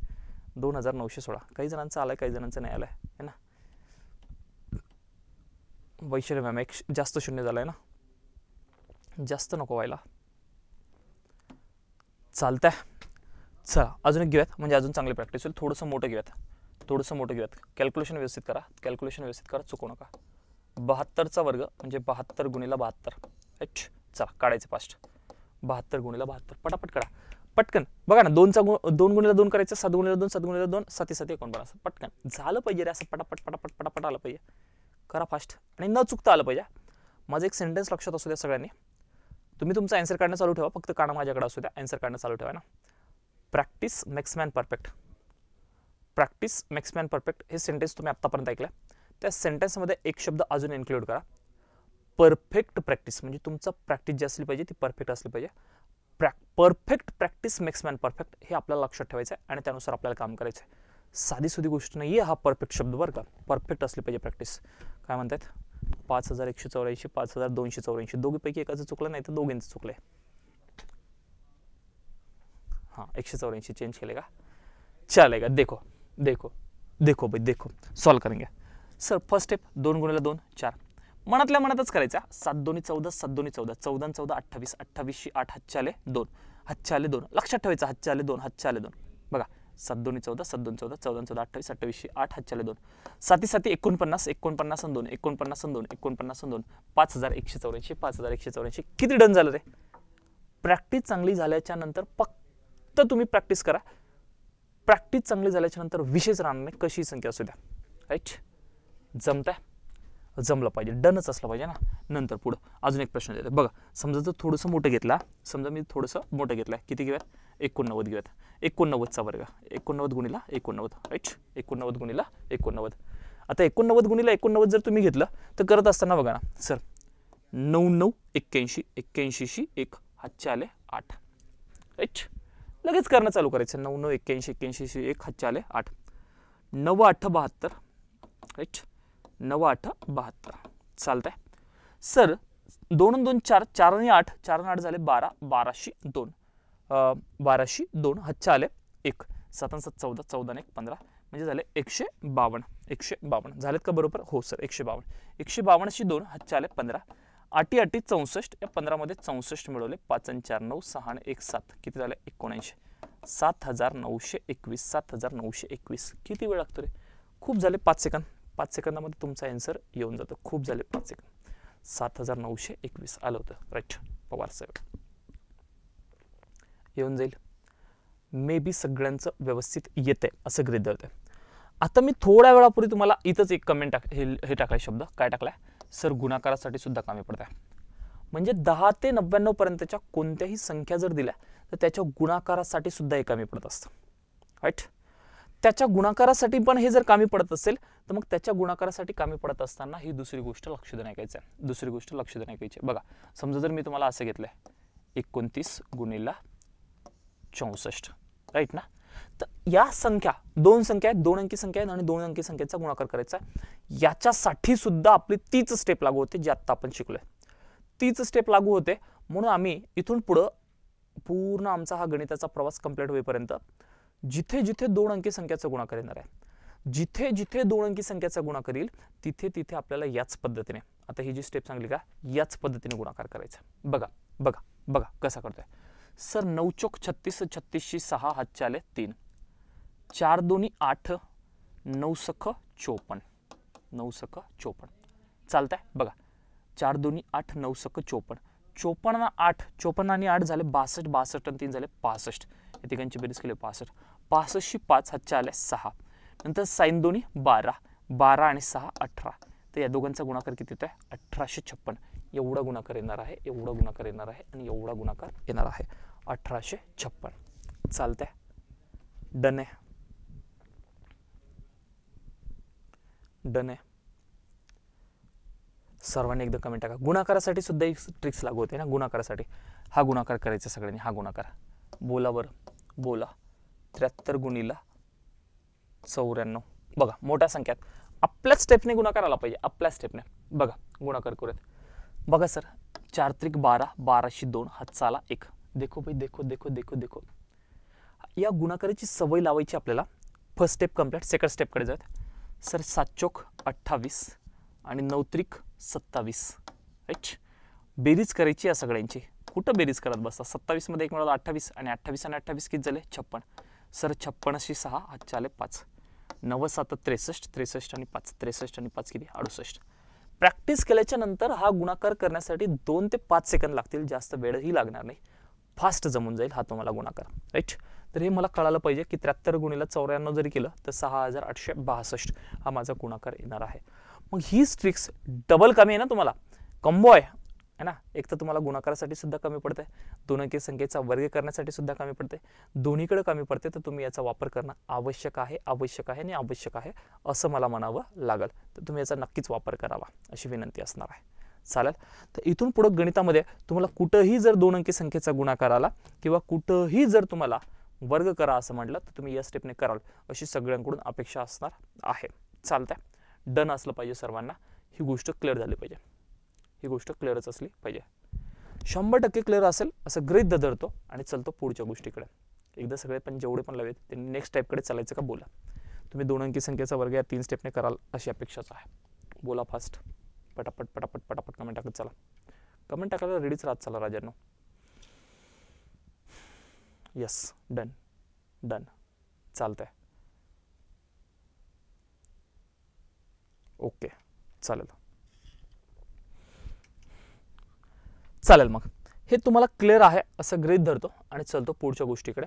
2916. काही जणांचं आलंय, काही जणांचं नाही आलंय, है ना. वैशाली मॅम एक जास्त शून्य झालंय ना, जास्त नको व्हायला. चालतंय. चला अजून एक घेऊयात, म्हणजे अजून चांगली प्रॅक्टिस होईल. थोडंसं मोठं घेऊयात, थोडंसं मोठं घेऊयात. कॅल्क्युलेशन व्यवस्थित करा, कॅल्क्युलेशन व्यवस्थित करा, चुकू नका. 72चा वर्ग म्हणजे 72 गुणिले 72. राईट. चला काढायचं फास्ट. 72 गुणिले 72 पटापट करा, पटकन. बघा ना 2 गुणिले 2 करायचं, 7 गुणिले 2, 7 गुणिले 2, 7 7 49. पटकन झालं पाहिजे रे, असं पटापट पटापट पटापट आलं पाहिजे. करा फास्ट आणि न चुकता आलं पाहिजे. माझं एक सेंटेन्स लक्षात असू द्या सगळ्यांनी. तुम्ही तुमचा आन्सर काढणं चालू ठेवा, फक्त काना माझ्याकडे असू द्या. आन्सर काढणं चालू ठेवा ना. Practice makes man perfect. Practice makes man perfect हे सेंटेन्स तुम्ही आत्तापर्यंत ऐकलं. त्या सेंटेन्समध्ये एक शब्द अजून इन्क्लूड करा. परफेक्ट प्रॅक्टिस, म्हणजे तुमचा प्रॅक्टिस जी असली पाहिजे ती परफेक्ट असली पाहिजे. Perfect practice makes man perfect हे आपल्याला लक्षात ठेवायचं आहे आणि त्यानुसार आपल्याला काम करायचं आहे. साधी सुधी गोष्ट नाही आहे हा परफेक्ट शब्द, बरं का. परफेक्ट असली पाहिजे प्रॅक्टिस. काय म्हणतात? 5184, 5284. दोघीपैकी एकाचं चुकलं, नाही तर दोघींचं चुकलंय. हां 184 चेंज केले का? चलेगा. देखो देखो देखो भाई देखो, सॉल्व करेंगे. सर फर्स्ट स्टेप 2 गुणिले 2 4. मनातल्या मनातच करायचा. 7 2 14, 7 2 14, 14 14 28, 28शी 8 हातचे आले 2, हातचे आले 2. लक्षात ठेवायचं, हातचे आले 2, हातचे आले 2. बघा 7 2 14, 7 2 14, 14 14 28, 28शी 8 हातचे आले 2. 7 7 49, 49 आणि 2, 49 आणि 2, 49 आणि 2, 5184, 5184. किती डन झालं रे? प्रॅक्टिस चांगली झाल्याच्या नंतर फक्त तुम्ही प्रॅक्टिस करा. प्रॅक्टिस चांगली झाल्याच्या नंतर विशेष राहणार नाही, कशी संख्या असू द्या. राईट. जमतंय? जमलं पाहिजे, डनच असलं पाहिजे ना. नंतर पुढं अजून एक प्रश्न देतो बघा. समजा जर थोडंसं मोठं घेतला, समजा मी थोडंसं मोठं घेतलं, किती घेऊयात? 89 घेऊयात. 89चा वर्ग 89 गुणिला 89. राईट. 89 गुणिला 89. आता 89 गुणिला 89 जर तुम्ही घेतलं तर करत असताना बघा ना सर, 9 9 81, 81शी 1 हातचे आले 8. राईट. लगेच करणं चालू करायचं. 9 9 81, 81शी 1 हातचे आले 8. 9 8 72. राईट. 9 8 72. चालतंय. सर 2 2 4, 4 आणि 8, 4 आणि 8 झाले 12, 12शी 2, 12शी 2 हातचे आले 1, 7 आणि 7 14, 14 आणि 1 15, म्हणजे झाले 152. 152 झालेत का बरोबर? हो सर 152. 152शी 2 हातचे आले 15, 8 8 64. या 15 मध्ये 64 मिळवले. 5 आणि 4 9, 6 आणि 1 7, किती झाले? 79. 7921. 7921. किती वेळ लागतो रे? खूप झाले 5 सेकंद. 5 सेकंदामध्ये तुमचा आन्सर येऊन जातो. खूप झाले 5 सेकंद. 7921 आलं होतं. राईट. पवार साहेब येऊन जाईल. मे बी सगळ्यांचं व्यवस्थित येते असं गृहीत धरते. आता मी थोड्या वेळापूर्वी तुम्हाला इथंच एक कमेंट हे टाकलाय शब्द, काय टाकलाय सर, गुणाकारासाठी सुद्धा कामी पडत आहे. म्हणजे 10 ते 99 पर्यंतच्या कोणत्याही संख्या जर दिल्या तर त्याच्या गुणाकारासाठी सुद्धा हे कामी पडत असतं. राईट. त्याच्या गुणाकारासाठी पण हे जर कामी पडत असेल तर मग त्याच्या गुणाकारासाठी कामी पडत असताना ही दुसरी गोष्ट लक्ष देण्याची आहे. दुसरी गोष्ट लक्ष देण्याची बघा, समजा जर मी तुम्हाला असं घेतलंय 29 गुणिला 64, राईट ना. तर या संख्या दोन संख्या आहेत, 2 अंकी संख्या आहेत आणि 2 अंकी संख्येचा गुणाकार करायचा आहे. याच्यासाठी सुद्धा आपली तीच स्टेप लागू होते जी आता आपण शिकलोय. तीच स्टेप लागू होते म्हणून आम्ही इथून पुढं पूर्ण आमचा हा गणिताचा प्रवास कंप्लीट होईपर्यंत जिथे जिथे 2 अंकी संख्याचा गुणाकार येणार आहे, जिथे जिथे 2 अंकी संख्याचा गुणाकार येईल तिथे तिथे आपल्याला याच पद्धतीने, आता ही जी स्टेप सांगली का, याच पद्धतीने गुणाकार करायचा. बघा बघा बघा कसा करतोय सर. 9 चौक 36, 36 6 हातचे आले 3, 4 दोन्ही 8, 9 सख 54, 9 सख 54 चालतंय. बघा 4 दोन्ही 8, 9 सख 54, 54 8, 54 आणि 8 झाले 62, 62 आणि 3 झाले 65, या तिघांची बेरीज केली 65, 65 5 हातचे आले 6, नंतर साइन दोन्ही 12, 12 आणि 6 18, तर या दोघांचा गुणाकार किती होतोय 1856. एवढा गुणाकार येणार आहे, एवढा गुणाकार येणार आहे आणि एवढा गुणाकार येणार आहे 1856. चालतंय. डन आहे, डन आहे. सर्वांनी एकदा कमेंट टाका. गुणाकारासाठी सुद्धा एक ट्रिक्स लागू होते ना. गुणाकारासाठी हा गुणाकार करायचा सगळ्यांनी, हा गुणाकार बोला बरं, बोला. 73 गुणिला 94, बघा मोठ्या संख्यात आपल्याच स्टेपने गुणाकार आला पाहिजे, आपल्या स्टेपने. बघा गुणाकार करूयात. बघा सर 4 त्रिक 12, 12शी 2 हातचा आला 1. देखो भाई, देखो देखो देखो देखो. या गुणाकाराची सवय लावायची आपल्याला. फर्स्ट स्टेप कंप्लीट, सेकंड स्टेपकडे जाऊयात. सर 7 चौक 28 आणि 9 त्रिक 27, राईट. बेरीज करायची या सगळ्यांची. कुठं बेरीज करत बसता, 27 मध्ये 1 मिळाला 28 आणि 28 आणि 28 किती झाले 56. सर 56शी 6 हातचे आले 5, 9 7 63, 63 आणि 5, 63 आणि 5 किती 68. प्रॅक्टिस केल्याच्या नंतर हा गुणाकार करण्यासाठी 2 ते 5 सेकंद लागतील, जास्त वेळही लागणार नाही, फास्ट जमून जाईल हा तुम्हाला गुणाकार, राईट. तर हे मला कळालं पाहिजे की 73 गुणिला 94 जरी केलं तर 6862 हा माझा गुणाकार येणार आहे. मग ही ट्रिक्स डबल कमी आहे ना, तुम्हाला कॉम्बो आहे ना. एक तर तुम्हाला गुणाकारासाठी सुद्धा कमी पडते, 2 अंकी संख्येचा वर्ग करण्यासाठी सुद्धा कमी पडते, दोन्हीकडे कमी पडते. तर तुम्ही याचा वापर करणं आवश्यक आहे, आवश्यक आहे आणि आवश्यक आहे असं मला म्हणावं लागेल. तर तुम्ही याचा नक्कीच वापर करावा अशी विनंती असणार आहे. चालेल. तर इथून पुढे गणितामध्ये तुम्हाला कुठंही जर 2 अंकी संख्येचा गुणाकार आला किंवा कुठंही जर तुम्हाला वर्ग करा असं म्हटलं तर तुम्ही या स्टेपने कराल अशी सगळ्यांकडून अपेक्षा असणार आहे. चालतंय. डन असलं पाहिजे सर्वांना. ही गोष्ट क्लिअर झाली पाहिजे, ही गोष्ट क्लिअरच असली पाहिजे. 100% क्लिअर असेल असं गृहीत धरतो आणि चलतो पुढच्या गोष्टीकडे. एकदा सगळे पण जेवढे पण लावेत ते नेक्स्ट टाईपकडे चालायचं का बोला. तुम्ही 2 अंकी संख्येचा वर्ग या 3 स्टेपने कराल अशी अपेक्षाच आहे. बोला फास्ट, पटापट पटापट पटापट कमेंट टाकत चला. कमेंट टाकायला रेडीच राहत चला राजांनो. Yes, done done. चालतंय. ओके चालेल चालेल. मग हे तुम्हाला क्लिअर आहे असं गृहीत धरतो आणि चलतो पुढच्या गोष्टीकडे.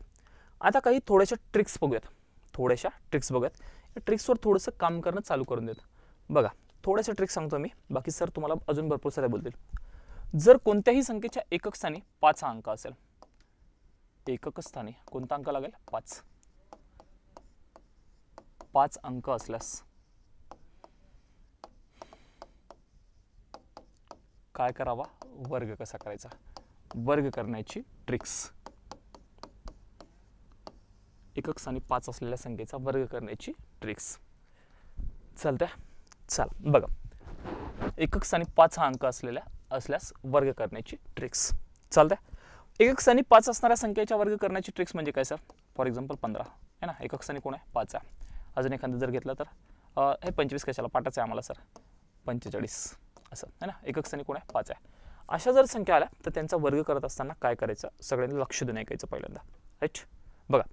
आता काही थोड्याशा ट्रिक्स बघूयात, थोड्याशा ट्रिक्स बघूयात. या ट्रिक्सवर थोडंसं काम करणं चालू करून देत. बघा थोड्याशा ट्रिक्स सांगतो मी, बाकी सर तुम्हाला अजून भरपूर सारे बोलतील. जर कोणत्याही संख्येच्या एकक स्थानी 5 हा अंक असेल, एकक स्थानी कोणता अंक लागेल 5, 5 अंक असल्यास काय करावा, वर्ग कसा करायचा, वर्ग करण्याची ट्रिक्स. एकक स्थानी 5 असलेल्या संख्येचा वर्ग करण्याची ट्रिक्स. चालतंय. चला बघा, एकक स्थानी 5 हा अंक असल्यास वर्ग करण्याची ट्रिक्स. चालतंय. एकक स्थानी 5 असणाऱ्या संख्येच्या वर्ग करण्याची ट्रिक्स म्हणजे काय सर, फॉर एक्झाम्पल 15 आहे ना, एकक स्थानी कोण आहे 5 आहे. अजून एखादं जर घेतलं तर हे 25 कशाला, पाठाचं आहे आम्हाला सर, 45 असं आहे ना. एकक स्थानी कोण आहे 5 आहे. अशा जर संख्या आल्या तर त्यांचा वर्ग करत असताना काय करायचं, सगळ्यांनी लक्ष देणं ऐकायचं पहिल्यांदा, राईट. बघा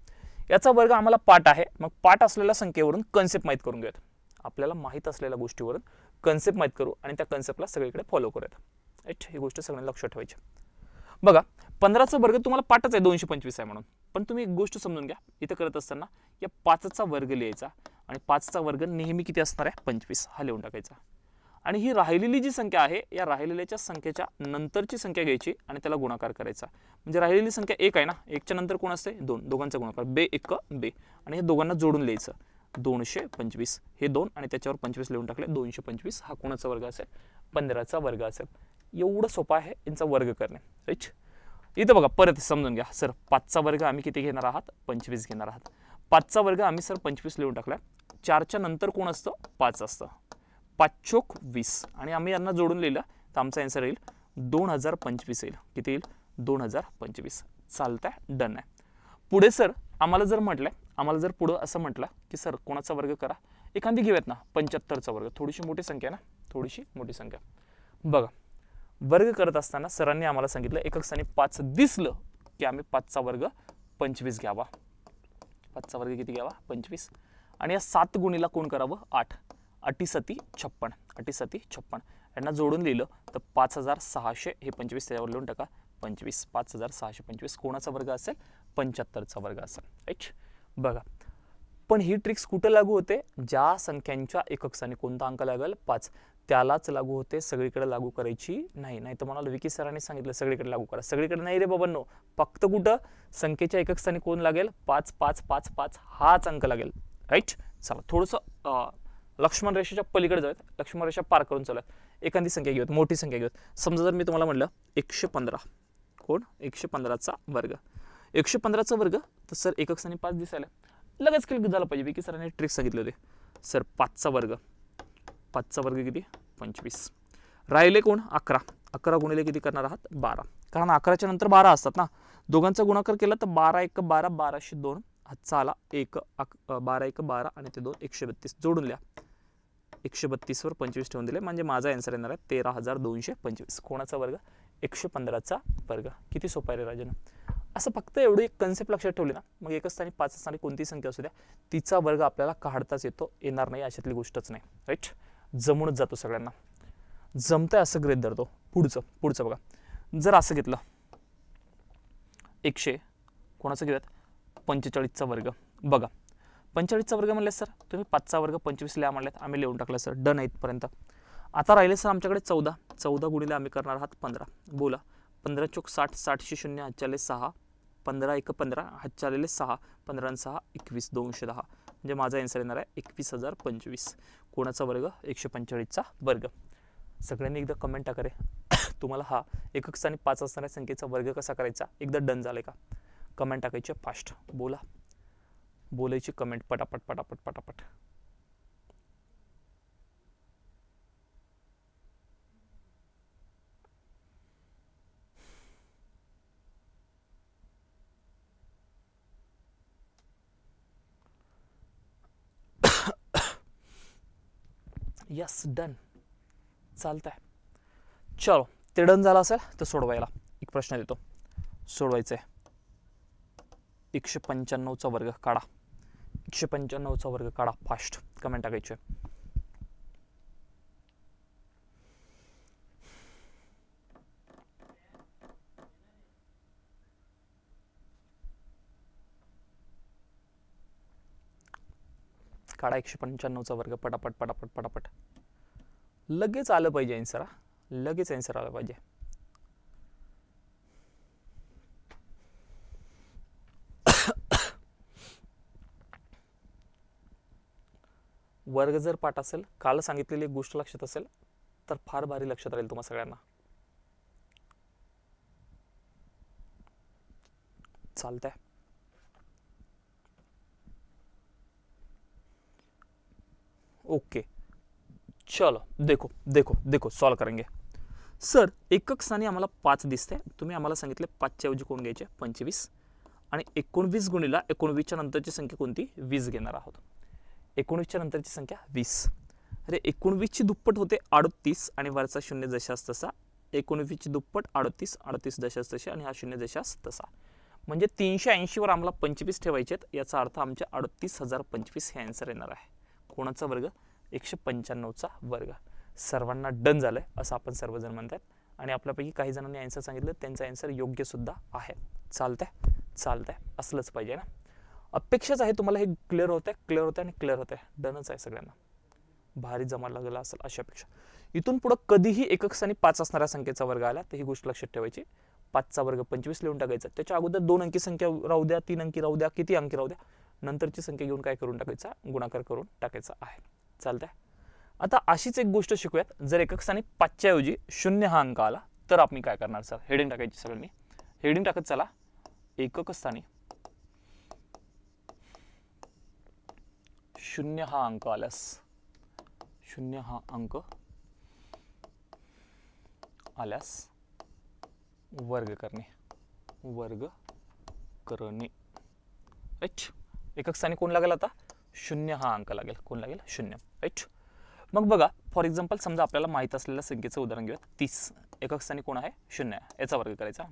याचा वर्ग आम्हाला पाठ आहे, मग पाठ असलेल्या संख्येवरून कन्सेप्ट माहीत करून घेऊयात. आपल्याला माहीत असलेल्या गोष्टीवरून कन्सेप्ट माहीत करू आणि त्या कन्सेप्टला सगळीकडे फॉलो करूयात, राईट. ही गोष्ट सगळ्यांनी लक्षात ठेवायची. बघा 15चा वर्ग तुम्हाला पाठच आहे 225 आहे म्हणून पण तुम्ही एक गोष्ट समजून घ्या, इथं करत असताना या 5चा वर्ग लिहायचा आणि 5चा वर्ग नेहमी किती असणार आहे 25 हा लिहून टाकायचा. आणि ही राहिलेली जी संख्या आहे या राहिलेल्याच्या संख्येच्या नंतरची संख्या घ्यायची आणि त्याला गुणाकार करायचा. म्हणजे राहिलेली संख्या 1 आहे ना, 1च्या नंतर कोण असते 2, दोघांचा गुणाकार बे 1 बे आणि हे दोघांना जोडून लिहायचं 225. हे 2 आणि त्याच्यावर 25 लिहून टाकले 225. हा कोणाचा वर्ग असेल 15चा वर्ग असेल. एवढं सोपं आहे यांचा वर्ग करणे. राईट. इथं बघा परत समजून घ्या सर 5चा वर्ग आम्ही किती घेणार आहात 25 घेणार आहात. 5चा वर्ग आम्ही सर 25 लिहून टाकला. 4च्या नंतर कोण असतं 5 असतं. 5 चोक 20 आणि आम्ही यांना जोडून लिहिलं तर आमचा आन्सर येईल 2025 येईल. किती येईल 2025. चालतंय, डन आहे. पुढे सर आम्हाला जर पुढं असं म्हटलं की सर कोणाचा वर्ग करा, एखादी घेऊयात ना 75चा वर्ग. थोडीशी मोठी संख्या ना, थोडीशी मोठी संख्या. बघा वर्ग करत असताना सरांनी आम्हाला सांगितलं एकक स्थानी 5 दिसलं की आम्ही 5चा वर्ग 25 घ्यावा. 5चा वर्ग किती घ्यावा 25. आणि या 7 गुणीला कोण करावं 8. 8 सती 56. 8 सती 56 यांना जोडून लिहिलं तर 5600. हे 25 त्याच्यावर लिहून टाका 25. 5625 कोणाचा वर्ग असेल 75चा वर्ग असेल. राईट. बघा पण ही ट्रिक्स कुठे लागू होते, ज्या संख्यांच्या एकक स्थानी कोणता अंक लागेल 5 त्यालाच लागू होते. सगळीकडे लागू करायची नाही. नाही तर मला विकी सरांनी सांगितलं सगळीकडे लागू करा. सगळीकडे नाही रे बाबांनो, फक्त कुठं संख्येच्या एकक स्थानी कोण लागेल 5 5 5 5 हाच अंक लागेल. राईट. चला थोडंसं लक्ष्मण रेषेच्या पलीकडे जाऊयात. लक्ष्मण रेषा पार करून चालूयात. एखादी संख्या घेऊयात, मोठी संख्या घेऊयात. समजा जर मी तुम्हाला म्हटलं 115 कोण 115चा वर्ग. 115चा वर्ग तर सर एकक स्थानी 5 दिसायला लगेच क्लिक झालं पाहिजे. विकी सरांनी ट्रिक सांगितले होते. सर 5चा वर्ग, 5चा वर्ग किती 25. राहिले कोण 11. 11 गुणिले किती करणार आहात 12. कारण 11च्या नंतर 12 असतात ना. दोघांचा गुणाकार केला तर 12 1 12 1202. हातचा आला 1 12 1 12 आणि ते 2 132 जोडून लिहा. 132 वर 25 ठेवून दिले म्हणजे माझा आन्सर येणार आहे 13225. कोणाचा वर्ग 115चा वर्ग. किती सोपं आहे रे राजन. असं फक्त एवढी एक कन्सेप्ट लक्षात ठेवली ना, मग एकच स्थानी 5 स्थानी कोणती संख्या असू द्या तिचा वर्ग आपल्याला काढताच येणार नाही अशातली गोष्टच नाही. राईट. जमूनच जातो सगळ्यांना. जमतंय असं गृहीत धरतो. पुढचं बघा जर असं घेतलं 100 कोणाचं घेऊयात 45चा वर्ग. बघा 45चा वर्ग म्हणले सर तुम्ही 5चा वर्ग 25 लिहा म्हणलेत, आम्ही लिहून टाकलं सर. डन आहे इथपर्यंत. आता राहिले सर आमच्याकडे 14. 14 गुणिले आम्ही करणार आहात 15. बोला 15 चोक 60. 60 0 हातच्याले 6. 15 1 15 हातच्यालेले 6. 15 6 21 210 म्हणजे माझा आन्सर येणार आहे 21025. कोणाचा वर्ग 145चा वर्ग. सगळ्यांनी एकदा कमेंट टाका रे तुम्हाला हा एकक स्थानी 5 असणाऱ्या संख्येचा वर्ग कसा करायचा एकदा डन झालंय का. कमेंट टाकायचे फास्ट. बोलायची कमेंट पटापट पटापट पटापट. Yes done. चालतंय. चलो ते डन झालं असेल तर सोडवायला एक प्रश्न देतो. सोडवायचं आहे 195चा वर्ग काढा. 195चा वर्ग काढा फास्ट. कमेंट टाकायचे. काढा 195चा वर्ग पटापट पटापट पटापट. लगेच आलं पाहिजे आन्सर. लगेच आन्सर आलं पाहिजे. वर्ग जर पाठ असेल, काल सांगितलेली एक गोष्ट लक्षात असेल तर फार भारी लक्षात राहील तुम्हा सगळ्यांना. चालतंय. ओके चलो देखो देखो देखो सॉल्व करेंगे. सर एकक स्थानी आम्हाला 5 दिसते. तुम्ही आम्हाला सांगितले 5च्या ऐवजी कोण घ्यायचे 25 आणि 19 गुणिला 19च्या नंतरची संख्या कोणती 20 घेणार आहोत. 19च्या नंतरची संख्या 20. अरे 19ची दुप्पट होते 38 आणि वरचा शून्य जशास तसा. 19ची दुप्पट 38 38 जशास तसे आणि हा शून्य जशास तसा. म्हणजे 380 वर आम्हाला 25 ठेवायचे. याचा अर्थ आमचे 38025 हे आन्सर येणार आहे. कोणाचा वर्ग 195चा वर्ग. सर्वांना डन झालंय असं आपण सर्वजण म्हणतात आणि आपल्यापैकी काही जणांनी आन्सर सांगितलं त्यांचा आन्सर योग्य सुद्धा आहे. चालतंय. चालतंय, असलंच पाहिजे ना. अपेक्षाच आहे तुम्हाला हे क्लिअर होतंय, क्लिअर होतंय आणि क्लिअर होतंय. डनच आहे सगळ्यांना. भारी जमा लागला असेल अशी अपेक्षा. इथून पुढे कधीही एकक स्थानी 5 असणाऱ्या संख्येचा वर्ग आला तर ही गोष्ट लक्षात ठेवायची. 5चा वर्ग 25 लिहून टाकायचा. त्याच्या अगोदर 2 अंकी संख्या राहू द्या, 3 अंकी राहू द्या, किती अंकी राहू द्या, नंतरची संख्या घेऊन काय करून टाकायचा, गुणाकार करून टाकायचा आहे. चालतंय. आता अशीच एक गोष्ट शिकूयात. जर एकक स्थानी 5च्या ऐवजी 0 हा अंक आला तर आपण काय करणार सर? हेडिंग टाकायची सगळ्यांनी. हेडिंग टाकत चला. एकक स्थानी 0 हा अंक आल्यास, 0 हा अंक आल्यास वर्ग करणे, वर्ग करणे. राईट. एकक स्थानी कोण लागेल आता? 0 हा अंक लागेल. कोण लागेल? 0. राईट. मग बघा, फॉर एक्झाम्पल समजा आपल्याला माहित असलेल्या संख्येचं उदाहरण घेऊयात. 30. एकक स्थानी कोण आहे? 0 आहे. याचा वर्ग करायचा.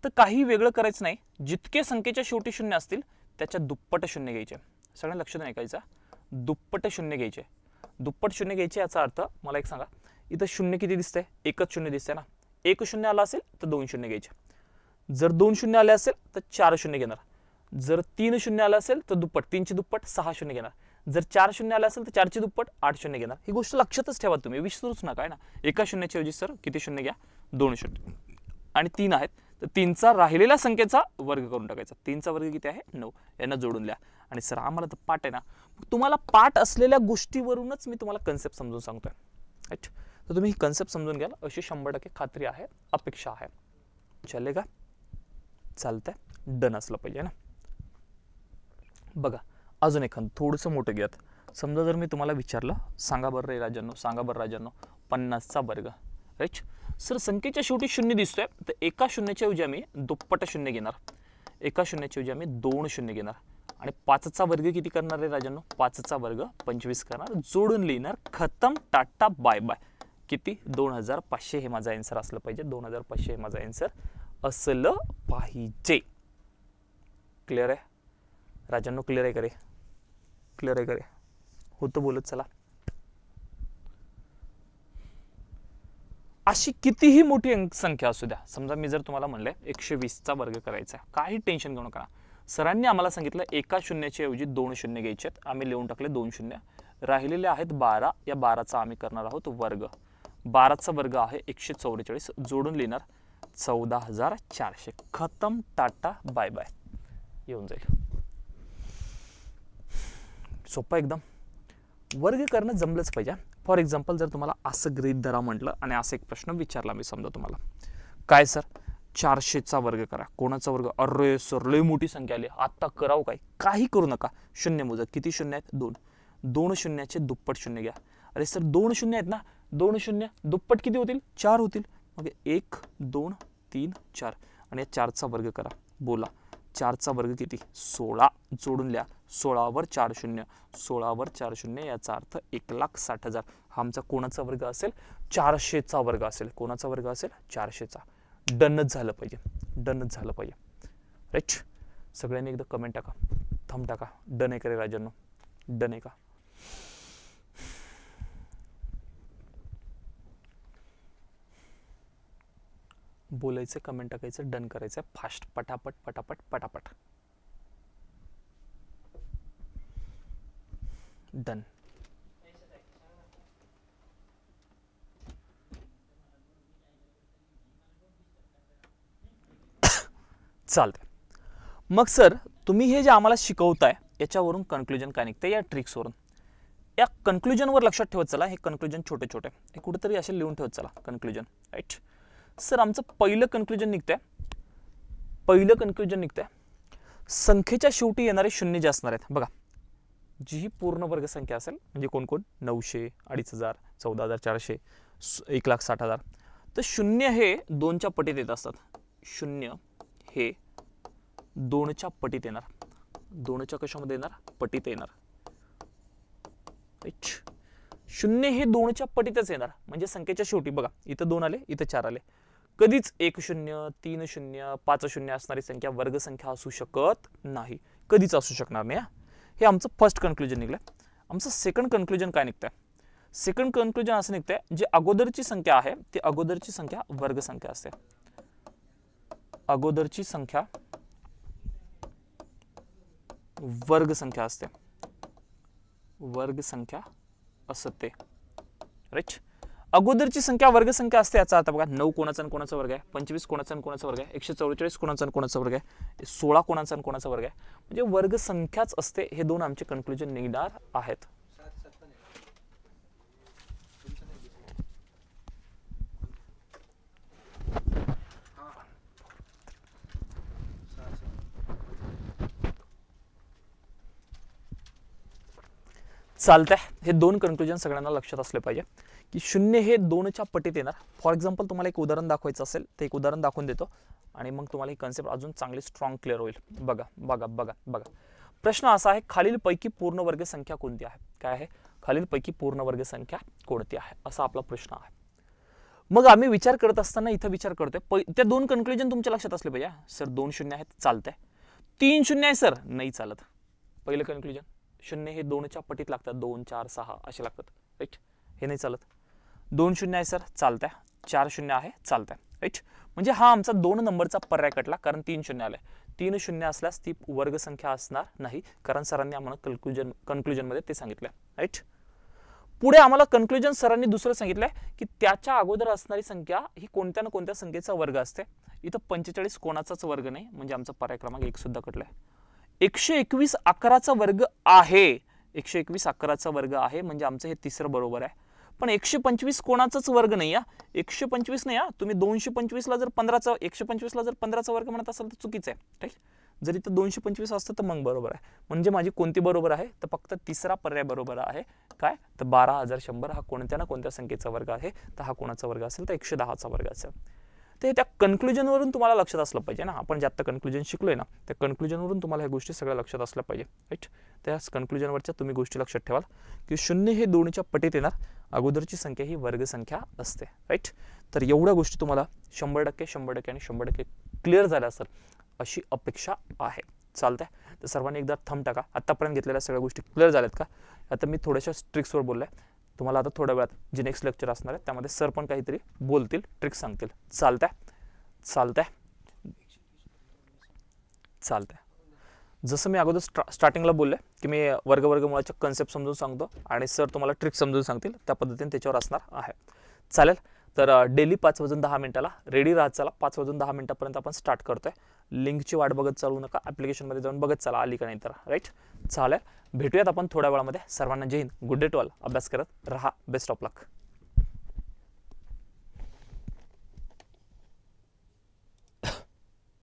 तर काही वेगळं करायचं नाही. जितके संख्येच्या शेवटी 0 असतील त्याच्या दुप्पट 0 घ्यायचे. सगळ्यांना लक्ष देऊन ऐकायचं. दुप्पट 0 घ्यायचे. दुप्पट 0 घ्यायचे याचा अर्थ मला एक सांगा, इथं 0 किती दिसतंय? एकच 0 दिसतंय ना. एक 0 आला असेल तर 2 0 घ्यायचे. जर 2 0 आले असेल तर 4 0 घेणार. जर 3 0 आला असेल तर दुप्पट, 3ची दुप्पट 6 0 घेणार. जर 4 0 आला असेल तर 4ची दुप्पट 8 0 घेणार. ही गोष्ट लक्षातच ठेवा तुम्ही, विसरूच नका. आहे ना. एका शून्याच्या ऐवजी सर किती 0 घ्या? 2 0. आणि 3 आहेत तर 3चा राहिलेल्या संख्येचा वर्ग करून टाकायचा. 3चा वर्ग किती आहे? 9. यांना जोडून लिहा. आणि सर आम्हाला तर पाठ आहे ना. तुम्हाला पाठ असलेल्या गोष्टीवरूनच मी तुम्हाला कन्सेप्ट समजून सांगतोय. राईट. तर तुम्ही ही कन्सेप्ट समजून घ्याल अशी 100% खात्री आहे, अपेक्षा आहे. चलेगा? चालतंय. डन असलं पाहिजे ना. बघा अजून एखादं थोडंसं मोठं घ्यात. समजा जर मी तुम्हाला विचारलं, सांगा बरं रे राजांनो, सांगा बरं राजांनो, 50चा वर्ग. राईट. सर संख्येच्या शेवटी 0 दिसतोय तर एका शून्याच्या ऐवजी आम्ही दुप्पट 0 घेणार. एका शून्याच्या ऐवजी आम्ही 2 0 घेणार. आणि 5चा वर्ग किती करणार रे राजांनो? 5चा वर्ग 25 करणार. जोडून लिहिणार. खतम. Tata bye bye. किती? 2500 हे माझा आन्सर असलं पाहिजे. 2500 हे माझा आन्सर असलं पाहिजे. क्लिअर आहे राजांनो? क्लिअर आहे का रे? क्लिअर आहे का रे? होतं बोलत चला. अशी कितीही मोठी संख्या असू द्या. समजा मी जर तुम्हाला म्हणले 120चा वर्ग करायचा, काही टेन्शन घेऊ नका. सरांनी आम्हाला सांगितलं एका शून्याच्या ऐवजी 2 0 घ्यायचे आहेत. आम्ही लिहून टाकले 2 0. राहिलेले आहेत 12. या 12चा आम्ही करणार आहोत वर्ग. 12चा वर्ग आहे 144. जोडून लिहिणार 14400. खतम. Tata bye bye. येऊन जाईल. सोपं एकदम. वर्ग करणं जमलंच पाहिजे. फॉर एक्झाम्पल जर तुम्हाला असं गृहीत धरा म्हटलं आणि असा एक प्रश्न विचारला मी समजा तुम्हाला, काय सर 400चा वर्ग करा. कोणाचा वर्ग? अरे सर लय मोठी संख्या आली, आता करावं काय? काही करू नका. 0 मोजा. किती 0 आहेत? 2. 2 शून्याचे दुप्पट 0 घ्या. अरे सर 2 0 आहेत ना. 2 0 दुप्पट किती होतील? 4 होतील. मग 1 2 3 4 आणि 4चा वर्ग करा. बोला 4चा वर्ग किती? 16. जोडून लिहा. 16 वर 4 0. 16 वर 4 0 याचा अर्थ 1,60,000. हा आमचा कोणाचा वर्ग असेल? 400चा वर्ग असेल. कोणाचा वर्ग असेल? 400चा. डनच झालं पाहिजे. डनच झालं पाहिजे. राईट. सगळ्यांनी एकदा कमेंट टाका. थंब टाका. डन आहे का रे राजांनो? डन आहे का? बोलायचं, कमेंट टाकायचं, डन करायचं. फास्ट. पटापट पटापट पटापट. डन. चालतंय. मग सर तुम्ही हे जे आम्हाला शिकवताय याच्यावरून कन्क्लुजन काय निघते? या ट्रिक्सवरून. या कन्क्लुजनवर लक्षात ठेवत चला. हे कन्क्लुजन छोटे छोटे हे कुठेतरी असे लिहून ठेवत चला. कन्क्लुजन. राईट. सर आमचं पहिलं कन्क्लुजन निघतंय. पहिलं कन्क्लुजन निघतंय संख्येच्या शेवटी येणारे शून्य जे असणार आहेत बघा, जी ही पूर्ण वर्ग संख्या असेल म्हणजे कोण कोण? 900, 2500, 14,400, 1,60,000. तर शून्य हे 2च्या पटीत येत असतात. शून्य हे 2च्या पटीत येणार. 2च्या कशामध्ये येणार? पटीत येणार. शून्य हे 2च्या पटीतच येणार. म्हणजे संख्येच्या शेवटी बघा, इथं 2 आले, इथं 4 आले. कधीच 1 0, 3 0, 5 0 असणारी संख्या वर्ग संख्या असू शकत नाही. कधीच असू शकणार नाही. हे आमचं फर्स्ट कन्क्लुजन निघलं. आमचं सेकंड कन्क्लुजन काय निघतंय? सेकंड कन्क्लुजन असं निघतंय, जे अगोदरची संख्या आहे ती अगोदरची संख्या वर्ग संख्या असते. अगोदरची संख्या वर्गसंख्या असते, वर्गसंख्या असते, राईट. अगोदरची संख्या वर्गसंख्या असते, याचा अर्थ बघा 9 कोणाचा आणि कोणाचा वर्ग आहे, 25 कोणाचा आणि कोणाचा वर्ग आहे, 144 कोणाचा आणि कोणाचा वर्ग आहे, 16 कोणाचा आणि कोणाचा वर्ग आहे, म्हणजे वर्गसंख्याच असते. हे दोन आमचे कन्क्लुजन निघणार आहेत. चालतंय. हे दोन कन्क्लुजन सगळ्यांना लक्षात असले पाहिजे की 0 हे 2च्या पटीत येणार. फॉर एक्झाम्पल तुम्हाला एक उदाहरण दाखवायचं असेल तर एक उदाहरण दाखवून देतो आणि मग तुम्हाला ही कन्सेप्ट अजून चांगली स्ट्रॉंग क्लिअर होईल. बघा बघा बघा बघा, प्रश्न असा आहे, खालीलपैकी पूर्ण वर्ग संख्या कोणती आहे? काय आहे? खालीलपैकी पूर्ण वर्ग संख्या कोणती आहे, असा आपला प्रश्न आहे. मग आम्ही विचार करत असताना इथं विचार करतोय, त्या दोन कन्क्लुजन तुमच्या लक्षात असले पाहिजे. सर 2 0 आहेत, चालतंय. 3 0 आहे सर, नाही चालत. पहिलं कन्क्लुजन, 0 हे 2च्या पटीत लागतात, 2 4 6 असे लागतात, राईट. हे नाही चालत. 2 0 आहे सर, चालतंय. 4 0 आहे, चालतंय, राईट. म्हणजे हा आमचा 2 नंबरचा पर्याय कटला, कारण 3 0 आलाय. 3 0 असल्यास ती वर्गसंख्या असणार नाही, कारण सरांनी आम्हाला कन्क्लुजन मध्ये ते सांगितलं, राईट. पुढे आम्हाला कन्क्लुजन सरांनी दुसरं सांगितलंय की त्याच्या अगोदर असणारी संख्या ही कोणत्या ना कोणत्या संख्येचा वर्ग असते. इथं 45 कोणाचाच वर्ग नाही, म्हणजे आमचा पर्याय क्रमांक 1 सुद्धा कटलाय. 121 अकराचा वर्ग आहे, 121 अकराचा वर्ग आहे, म्हणजे आमचं हे तिसरं बरोबर आहे. पण 125 कोणाचाच वर्ग नाही. 125 नाही, तुम्ही 225 ला जर 15चा 125 ला जर 15चा वर्ग म्हणत असाल तर चुकीचं आहे, राईट. जर इथं 225 असतं तर मग बरोबर आहे. म्हणजे माझी कोणती बरोबर आहे? तर फक्त तिसरा पर्याय बरोबर आहे. काय? तर 12100 हा कोणत्या ना कोणत्या संख्येचा वर्ग आहे. तर हा कोणाचा वर्ग असेल? तर 110चा वर्ग असेल. ते त्या कन्क्लुजनवरून तुम्हाला लक्षात असलं पाहिजे ना. आपण जे आता कन्क्लुजन शिकलोय ना, त्या कन्क्लुजनवरून तुम्हाला ह्या गोष्टी सगळ्या लक्षात असल्या पाहिजे, राईट. त्याच कन्क्लुजनवरच्या तुम्ही गोष्टी लक्षात ठेवाल की 0 हे 2च्या पटीत येणार, अगोदरची संख्या ही वर्गसंख्या असते, राईट. तर एवढ्या गोष्टी तुम्हाला 100% 100% आणि 100% क्लिअर झाल्या असेल अशी अपेक्षा आहे. चालतंय. तर सर्वांनी एकदा थंब टाका. आतापर्यंत घेतलेल्या सगळ्या गोष्टी क्लिअर झाल्यात का? आता मी थोड्याशा ट्रिक्सवर बोललोय. तुम्हाला आता थोड्या वेळात जे नेक्स्ट लेक्चर असणार आहे त्यामध्ये सर पण काहीतरी बोलतील, ट्रिक्स सांगतील. चालतंय चालतंय चालतंय. जसं मी अगोदर स्टार्टिंगला बोलले की मी वर्गमुळाचे कन्सेप्ट समजून सांगतो आणि सर तुम्हाला ट्रिक्स समजून सांगतील, त्या पद्धतीने त्याच्यावर असणार आहे. चालेल. तर डेली 5 वाजून 10 मिनिटाला रेडी राहत चला. 5 वाजून 10 मिनिटापर्यंत आपण स्टार्ट करतोय. लिंकची वाट बघत चालू नका, ॲप्लिकेशनमध्ये जाऊन बघत चला आली का नाही तर, राईट. चालेल. भेटूयात आपण थोड्या वेळामध्ये. सर्वांना Jai Hind, good day to all. अभ्यास करत राहा. Best of luck.